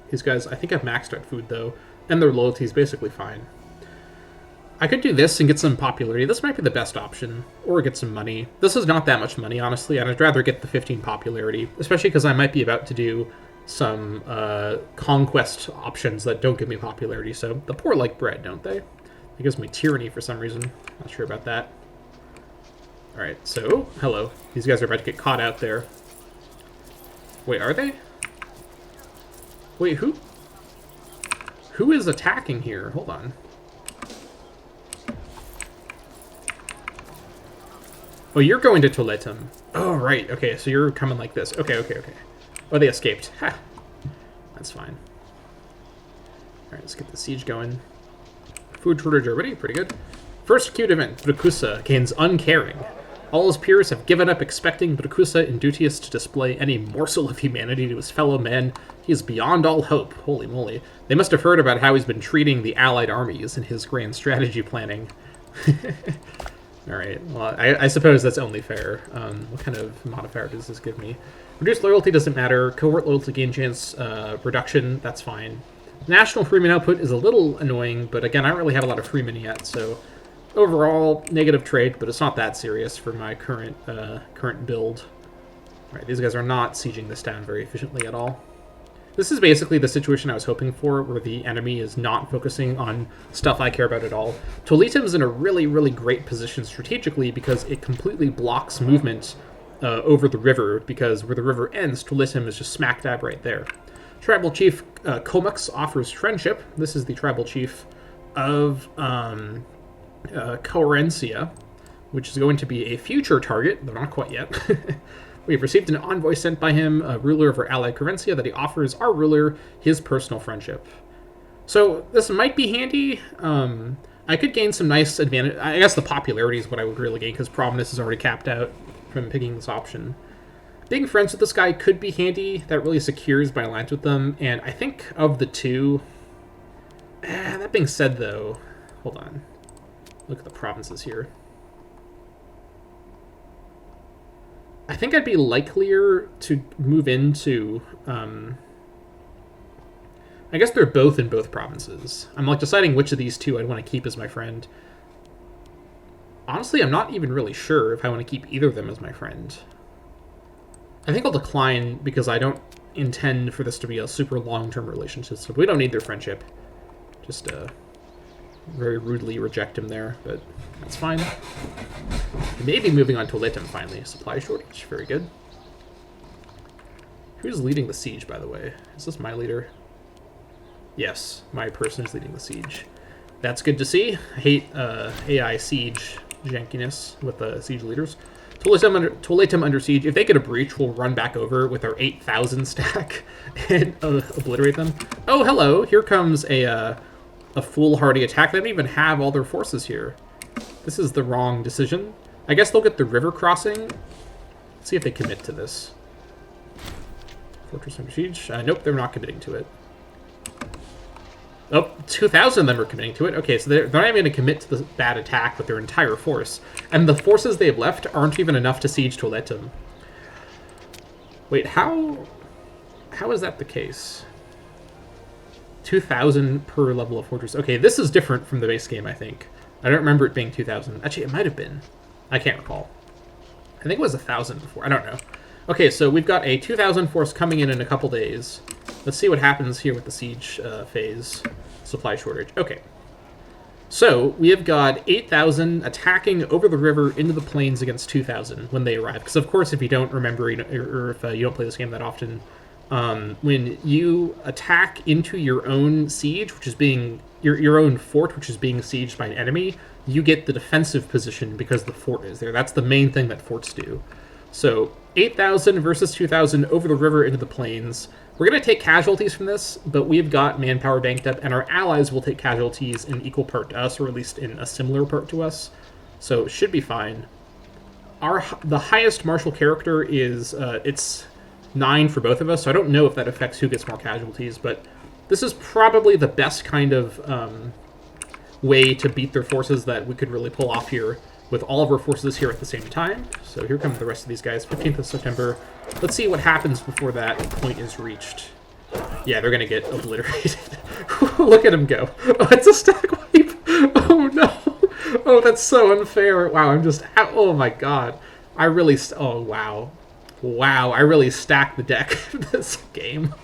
These guys, I think, have maxed out food, though, and their loyalty is basically fine. I could do this and get some popularity. This might be the best option. Or get some money. This is not that much money, honestly, and I'd rather get the 15 popularity, especially because I might be about to do some conquest options that don't give me popularity, so the poor like bread, don't they? It gives me tyranny for some reason. Not sure about that. Alright, so, hello. These guys are about to get caught out there. Wait, are they? Wait, who? Who is attacking here? Hold on. Oh, you're going to Toletum. Oh, right. Okay, so you're coming like this. Okay. Oh, they escaped. Ha. That's fine. All right, let's get the siege going. Food shortage already. Pretty good. First acute event. Bracusa gains uncaring. All his peers have given up expecting Bracusa Indutius to display any morsel of humanity to his fellow men. He is beyond all hope. Holy moly. They must have heard about how he's been treating the allied armies in his grand strategy planning. Alright, well, I suppose that's only fair. What kind of modifier does this give me? Reduced loyalty doesn't matter. Cohort loyalty gain chance reduction, that's fine. National freeman output is a little annoying, but again, I don't really have a lot of freemen yet, so overall, negative trade, but it's not that serious for my current build. Alright, these guys are not sieging this town very efficiently at all. This is basically the situation I was hoping for, where the enemy is not focusing on stuff I care about at all. Toletum is in a really, really great position strategically because it completely blocks movement over the river, because where the river ends, Toletum is just smack dab right there. Tribal Chief Komux offers friendship. This is the Tribal Chief of Coherencia, which is going to be a future target, though not quite yet. We have received an envoy sent by him, a ruler of our allied Coherencia, that he offers our ruler his personal friendship. So this might be handy. I could gain some nice advantage. I guess the popularity is what I would really gain, because Prominence is already capped out from picking this option. Being friends with this guy could be handy. That really secures my alliance with them. And I think of the two... that being said, though... Hold on. Look at the provinces here. I think I'd be likelier to move into... I guess they're both in both provinces. I'm like deciding which of these two I'd want to keep as my friend. Honestly, I'm not even really sure if I want to keep either of them as my friend. I think I'll decline because I don't intend for this to be a super long-term relationship, so we don't need their friendship. Just very rudely reject him there, but that's fine. Maybe moving on to Toletum finally. Supply shortage, very good. Who's leading the siege, by the way? Is this my leader? Yes, my person is leading the siege. That's good to see. I hate AI siege jankiness with the siege leaders. Toletum under siege. If they get a breach, we'll run back over with our 8,000 stack and obliterate them. Oh, hello. Here comes a foolhardy attack. They don't even have all their forces here. This is the wrong decision. I guess they'll get the river crossing. Let's see if they commit to this. Fortress under siege. Nope, they're not committing to it. Oh, 2,000 of them are committing to it. Okay, so they're not even going to commit to the bad attack with their entire force. And the forces they've left aren't even enough to siege Toletum. Wait, how is that the case? 2,000 per level of fortress. Okay, this is different from the base game, I think. I don't remember it being 2,000. Actually, it might have been. I can't recall. I think it was 1,000 before. I don't know. Okay, so we've got a 2,000 force coming in a couple days. Let's see what happens here with the siege phase. Supply shortage. Okay. So we have got 8,000 attacking over the river into the plains against 2,000 when they arrive. Because, of course, if you don't remember, or if you don't play this game that often, when you attack into your own siege, which is being your own fort, which is being sieged by an enemy, you get the defensive position because the fort is there. That's the main thing that forts do. So 8,000 versus 2,000 over the river into the plains. We're going to take casualties from this, but we've got manpower banked up, and our allies will take casualties in equal part to us, or at least in a similar part to us. So it should be fine. The highest martial character is, it's 9 for both of us, so I don't know if that affects who gets more casualties, but this is probably the best kind of way to beat their forces that we could really pull off here, with all of our forces here at the same time. So here come the rest of these guys, 15th of September. Let's see what happens before that point is reached. Yeah, they're going to get obliterated. Look at them go. Oh, it's a stack wipe. Oh, no. Oh, that's so unfair. Wow, I'm just... Oh, my God. I really... Oh, wow. Wow, I really stacked the deck this game.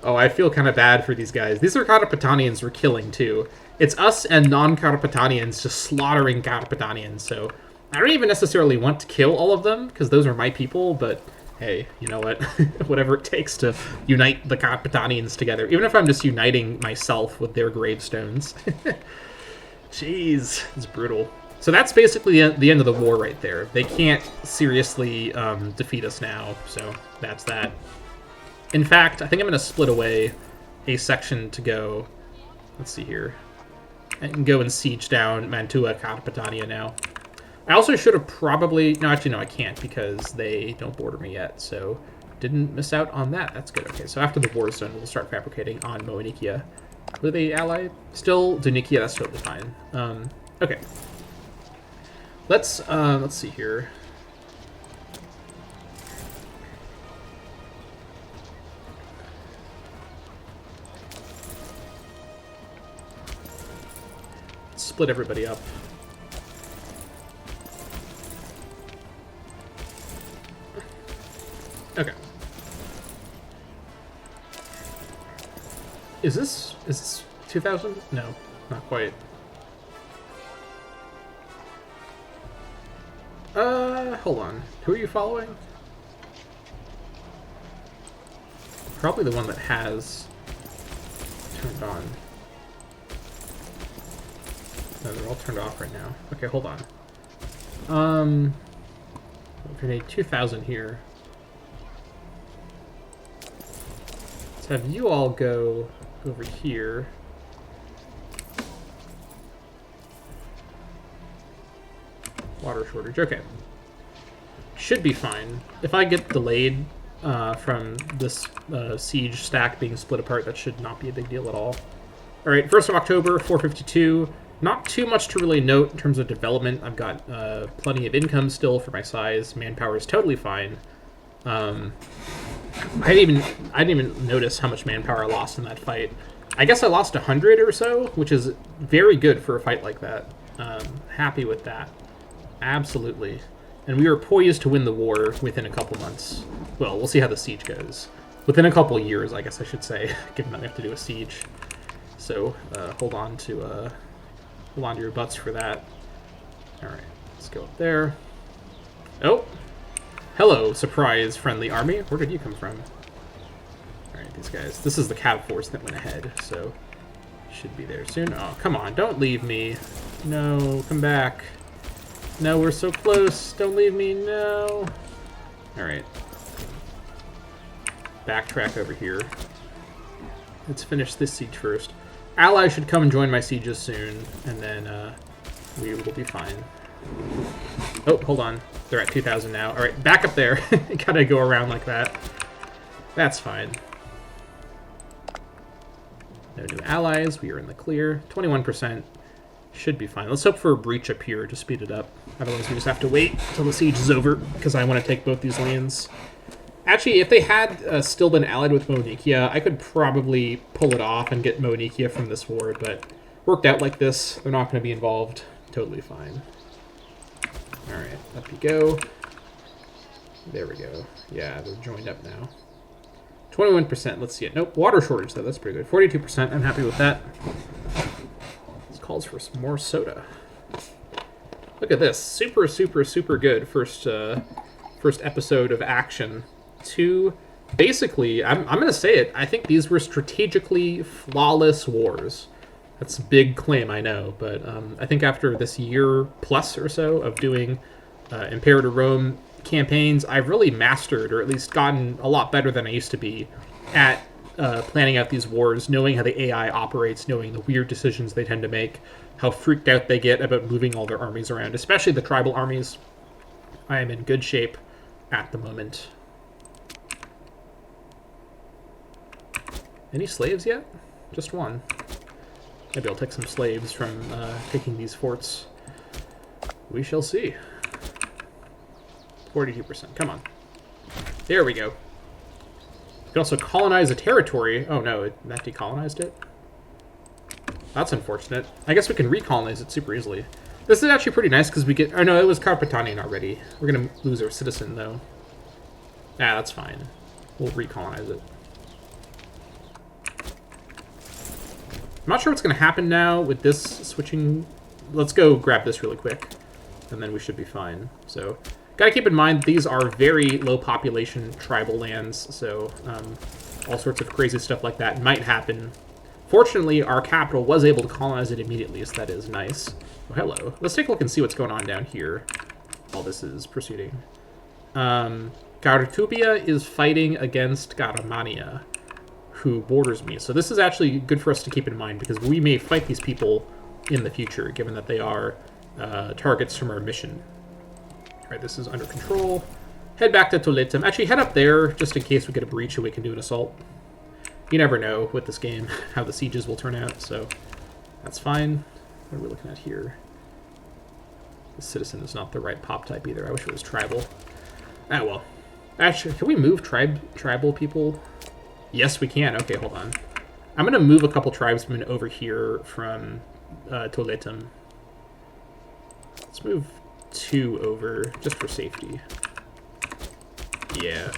Oh, I feel kind of bad for these guys. These are Carpetanians we're killing, too. It's us and non-Carpetanians just slaughtering Carpetanians, so I don't even necessarily want to kill all of them, because those are my people, but hey, you know what? Whatever it takes to unite the Carpetanians together, even if I'm just uniting myself with their gravestones. Jeez, it's brutal. So that's basically the end of the war right there. They can't seriously defeat us now, so that's that. In fact, I think I'm going to split away a section to go. Let's see here. I can go and siege down Mantua Carpetania now. I also should have probably... No, actually, no, I can't because they don't border me yet, so didn't miss out on that. That's good. Okay, so after the war zone, we'll start fabricating on Moenikia. Were they allied? Still Dunikia, that's totally fine. Okay. Let's see here. Split everybody up. Okay. Is this 2000? No, not quite. Hold on. Who are you following? Probably the one that has turned on. No, they're all turned off right now. Okay, hold on. Grenade 2000 here. Let's have you all go over here. Water shortage. Okay. Should be fine. If I get delayed from this siege stack being split apart, that should not be a big deal at all. Alright, 1st of October, 452. Not too much to really note in terms of development. I've got plenty of income still for my size. Manpower is totally fine. I didn't even notice how much manpower I lost in that fight. I guess I lost 100 or so, which is very good for a fight like that. Happy with that. Absolutely. And we were poised to win the war within a couple months. Well, we'll see how the siege goes. Within a couple years, I guess I should say, given that we have to do a siege. So, hold on to your butts for that. Alright, let's go up there. Oh! Hello, surprise friendly army. Where did you come from? Alright, these guys. This is the cav force that went ahead, so should be there soon. Oh, come on, don't leave me. No, come back. No, we're so close. Don't leave me, no. Alright. Backtrack over here. Let's finish this siege first. Allies should come and join my sieges soon, and then we will be fine. Oh, hold on. They're at 2,000 now. Alright, back up there. Gotta go around like that. That's fine. No new allies. We are in the clear. 21%. Should be fine. Let's hope for a breach up here to speed it up. Otherwise, we just have to wait until the siege is over, because I want to take both these lands. Actually, if they had still been allied with Moenikia, I could probably pull it off and get Moenikia from this war, but worked out like this. They're not going to be involved. Totally fine. Alright, up you go. There we go. Yeah, they're joined up now. 21%, let's see it. Nope, water shortage though, that's pretty good. 42%, I'm happy with that. This calls for some more soda. Look at this, super, super, super good first episode of action. Basically, I'm going to say it, I think these were strategically flawless wars. That's a big claim, I know, but I think after this year plus or so of doing Imperator Rome campaigns, I've really mastered, or at least gotten a lot better than I used to be, at planning out these wars, knowing how the AI operates, knowing the weird decisions they tend to make, how freaked out they get about moving all their armies around, especially the tribal armies. I am in good shape at the moment. Any slaves yet? Just one. Maybe I'll take some slaves from taking these forts. We shall see. 42%. Come on. There we go. You can also colonize a territory. Oh no, that decolonized it? That's unfortunate. I guess we can recolonize it super easily. This is actually pretty nice because we get... Oh no, it was Carpetanian already. We're going to lose our citizen though. Ah, that's fine. We'll recolonize it. I'm not sure what's going to happen now with this switching. Let's go grab this really quick, and then we should be fine. So, got to keep in mind, these are very low population tribal lands, so all sorts of crazy stuff like that might happen. Fortunately, our capital was able to colonize it immediately, so that is nice. Oh, hello. Let's take a look and see what's going on down here while this is proceeding. Cartubia is fighting against Garamania, who borders me. So this is actually good for us to keep in mind, because we may fight these people in the future, given that they are targets from our mission. All right, this is under control. Head back to Toletum. Actually, head up there, just in case we get a breach and we can do an assault. You never know with this game how the sieges will turn out, so that's fine. What are we looking at here? The citizen is not the right pop type either. I wish it was tribal. Ah, well. Actually, can we move tribal people? Yes, we can. Okay, hold on. I'm going to move a couple tribesmen over here from Toletum. Let's move 2 over, just for safety. Yeah.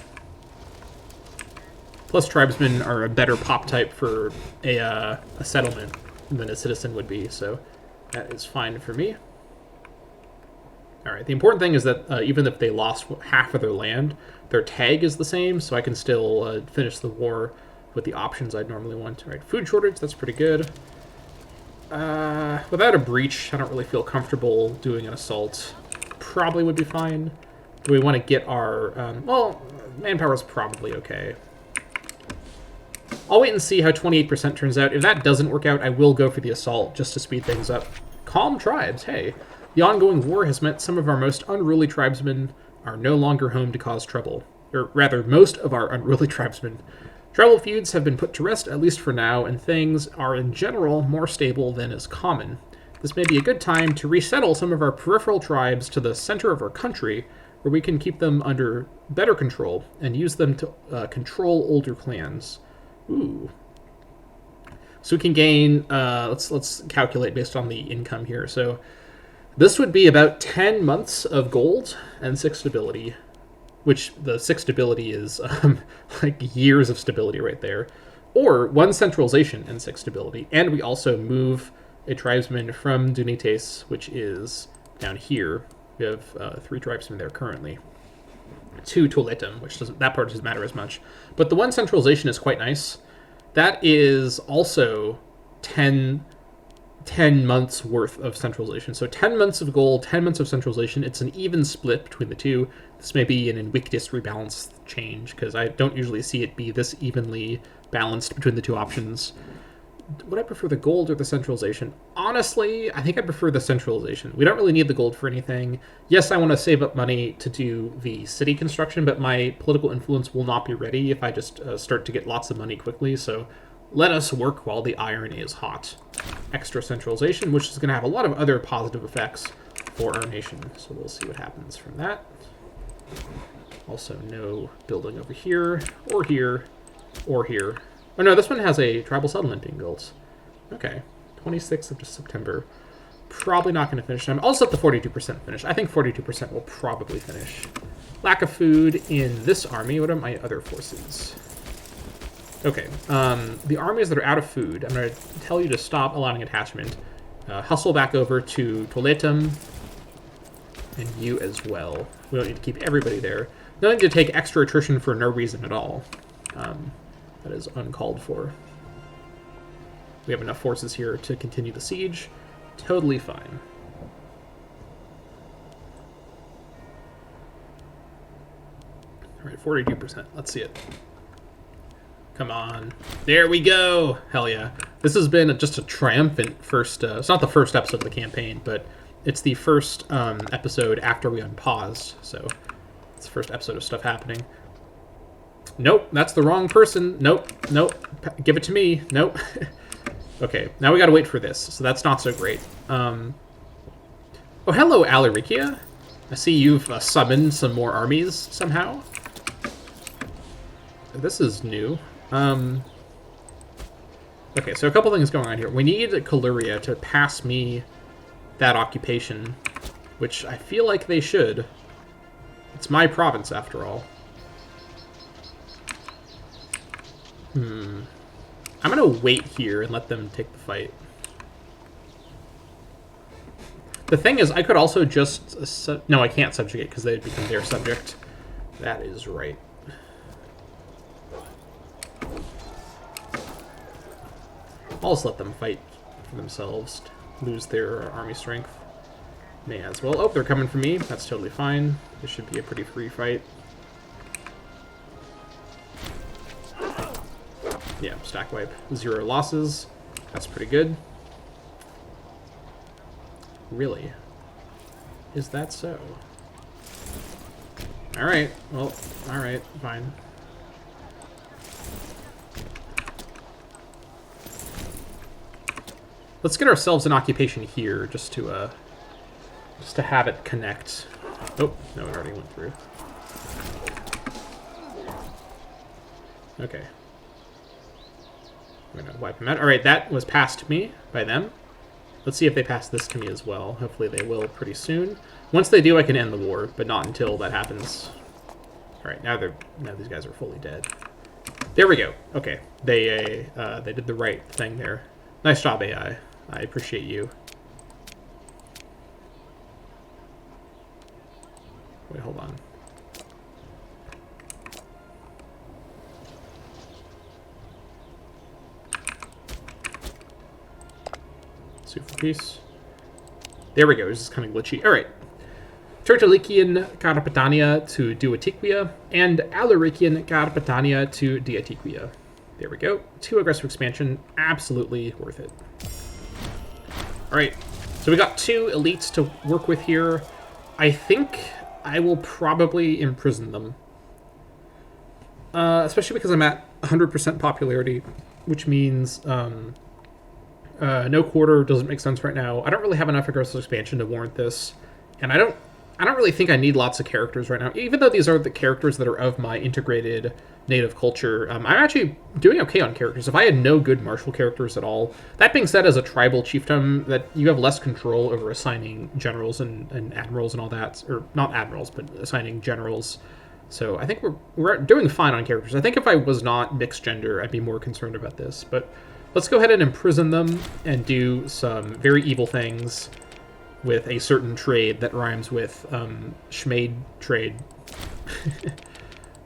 Plus, tribesmen are a better pop type for a settlement than a citizen would be, so that is fine for me. Alright, the important thing is that even if they lost half of their land, their tag is the same, so I can still finish the war with the options I'd normally want. Alright, food shortage, that's pretty good. Without a breach, I don't really feel comfortable doing an assault. Probably would be fine. Do we want to get our... well, manpower is probably okay. I'll wait and see how 28% turns out. If that doesn't work out, I will go for the assault, just to speed things up. Calm tribes, hey. The ongoing war has meant some of our most unruly tribesmen are no longer home to cause trouble. Or rather, most of our unruly tribesmen. Tribal feuds have been put to rest, at least for now, and things are in general more stable than is common. This may be a good time to resettle some of our peripheral tribes to the center of our country, where we can keep them under better control and use them to control older clans. Ooh. So we can gain, let's calculate based on the income here. So this would be about 10 months of gold and 6 stability, which the 6 stability is like years of stability right there. Or 1 centralization and 6 stability. And we also move a tribesman from Dunites, which is down here. We have 3 tribesmen there currently. To Toletum, which doesn't, that part doesn't matter as much. But the 1 centralization is quite nice. That is also 10 months worth of centralization. So 10 months of gold, 10 months of centralization. It's an even split between the two. This may be an Invictus rebalance change, because I don't usually see it be this evenly balanced between the two options. Would I prefer the gold or the centralization? Honestly, I think I prefer the centralization. We don't really need the gold for anything. Yes, I want to save up money to do the city construction, but my political influence will not be ready if I just start to get lots of money quickly, so let us work while the iron is hot. Extra centralization, which is going to have a lot of other positive effects for our nation, so we'll see what happens from that. Also, no building over here, or here, or here. Oh no, this one has a tribal settlement being built. Okay, 26th of September. Probably not going to finish. I'm also at the 42% finish. I think 42% will probably finish. Lack of food in this army. What are my other forces? Okay, the armies that are out of food, I'm going to tell you to stop allowing attachment. Hustle back over to Toletum, and you as well. We don't need to keep everybody there. No need to take extra attrition for no reason at all. That is uncalled for. We have enough forces here to continue the siege. Totally fine. All right, 42%. Let's see it. Come on. There we go! Hell yeah. This has been just a triumphant first... it's not the first episode of the campaign, but it's the first episode after we unpaused, so it's the first episode of stuff happening. Nope, that's the wrong person. Nope, nope. Give it to me. Nope. Okay, now we gotta wait for this, so that's not so great. Oh, hello, Alaricia. I see you've summoned some more armies somehow. This is new. Okay, so a couple things going on here. We need Caluria to pass me that occupation, which I feel like they should. It's my province, after all. I'm gonna wait here and let them take the fight. The thing is, I could also just... no, I can't subjugate because they'd become their subject. That is right. I'll just let them fight for themselves, lose their army strength. May as well. Oh, they're coming for me. That's totally fine. This should be a pretty free fight. Yeah, stack wipe. 0 losses. That's pretty good. Really? Is that so? Alright, well, alright, fine. Let's get ourselves an occupation here, just to have it connect. Oh, no, it already went through. Okay. I'm gonna wipe them out. Alright, that was passed to me by them. Let's see if they pass this to me as well. Hopefully they will pretty soon. Once they do, I can end the war, but not until that happens. Alright, now these guys are fully dead. There we go. Okay. They did the right thing there. Nice job, AI. I appreciate you. Wait, hold on. Super piece. There we go. This is kind of glitchy. All right. Tertulician Carpetania to Duatiquia, and Alarikian Carpetania to Diatiquia. There we go. 2 aggressive expansion. Absolutely worth it. All right. So we got 2 elites to work with here. I think I will probably imprison them. Especially because I'm at 100% popularity, which means no quarter doesn't make sense right now. I don't really have enough aggressive expansion to warrant this, and I don't really think I need lots of characters right now, even though these are the characters that are of my integrated native culture. I'm actually doing okay on characters. If I had no good martial characters at all, that being said, as a tribal chiefdom, that you have less control over assigning generals and admirals and all that, or not admirals, but assigning generals. So I think we're doing fine on characters. I think if I was not mixed gender, I'd be more concerned about this, but let's go ahead and imprison them and do some very evil things with a certain trade that rhymes with Schmade trade.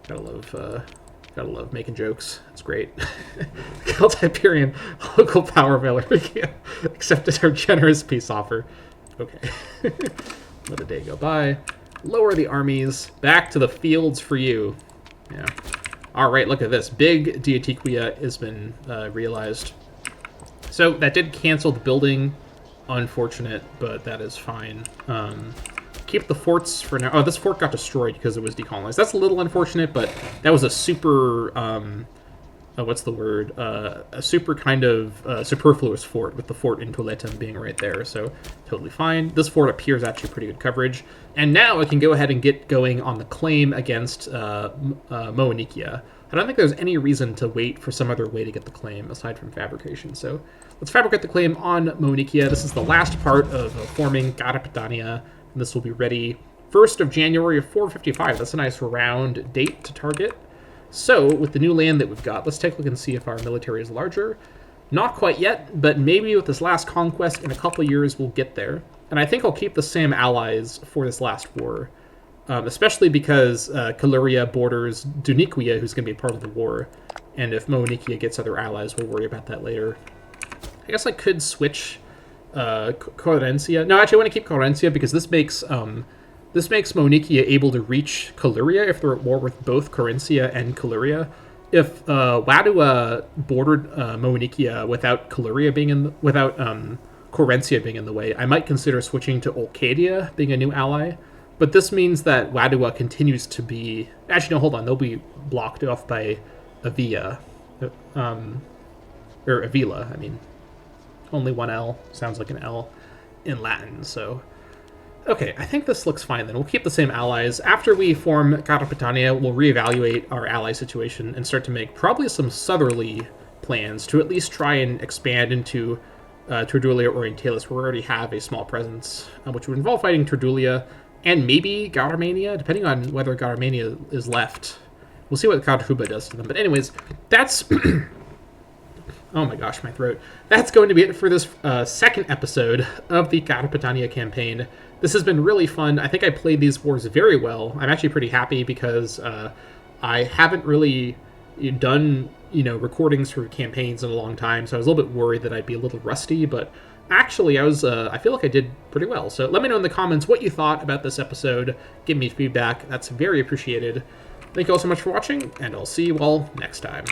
Gotta love making jokes. It's great. Celtiberian local power valor accepted our generous peace offer. Okay. Let a day go by. Lower the armies. Back to the fields for you. Yeah. All right, look at this. Big Diatiquia has been realized. So that did cancel the building. Unfortunate, but that is fine. Keep the forts for now. Oh, this fort got destroyed because it was decolonized. That's a little unfortunate, but that was a super, what's the word? A super kind of superfluous fort, with the fort in Toletum being right there, so totally fine. This fort appears actually pretty good coverage. And now I can go ahead and get going on the claim against Moenicia. I don't think there's any reason to wait for some other way to get the claim aside from fabrication, so let's fabricate the claim on Moenicia. This is the last part of forming Carpetania. And this will be ready 1st of January of 455. That's a nice round date to target. So, with the new land that we've got, let's take a look and see if our military is larger. Not quite yet, but maybe with this last conquest in a couple years we'll get there. And I think I'll keep the same allies for this last war, especially because Caluria borders Duniquia, who's going to be part of the war. And if Moenicia gets other allies, we'll worry about that later. I guess I could switch Corencia. No, actually, I want to keep Corencia because this makes Moenicia able to reach Caluria if they're at war with both Corencia and Caluria. If Wadua bordered Moenicia without Caluria being without Corencia being in the way, I might consider switching to Olcadia being a new ally. But this means that Wadua continues to be. Actually, no, hold on. They'll be blocked off by Avila, or Avila. I mean. Only one L. Sounds like an L in Latin, so... Okay, I think this looks fine then. We'll keep the same allies. After we form Carpetania, we'll reevaluate our ally situation and start to make probably some southerly plans to at least try and expand into Turdulia Orientalis, where we already have a small presence, which would involve fighting Turdulia and maybe Garmania, depending on whether Garmania is left. We'll see what Kadhuba does to them. But anyways, that's... Oh my gosh, my throat. That's going to be it for this second episode of the Carpetania campaign. This has been really fun. I think I played these wars very well. I'm actually pretty happy because I haven't really done, recordings for campaigns in a long time, so I was a little bit worried that I'd be a little rusty, but actually, I feel like I did pretty well. So let me know in the comments what you thought about this episode. Give me feedback. That's very appreciated. Thank you all so much for watching, and I'll see you all next time.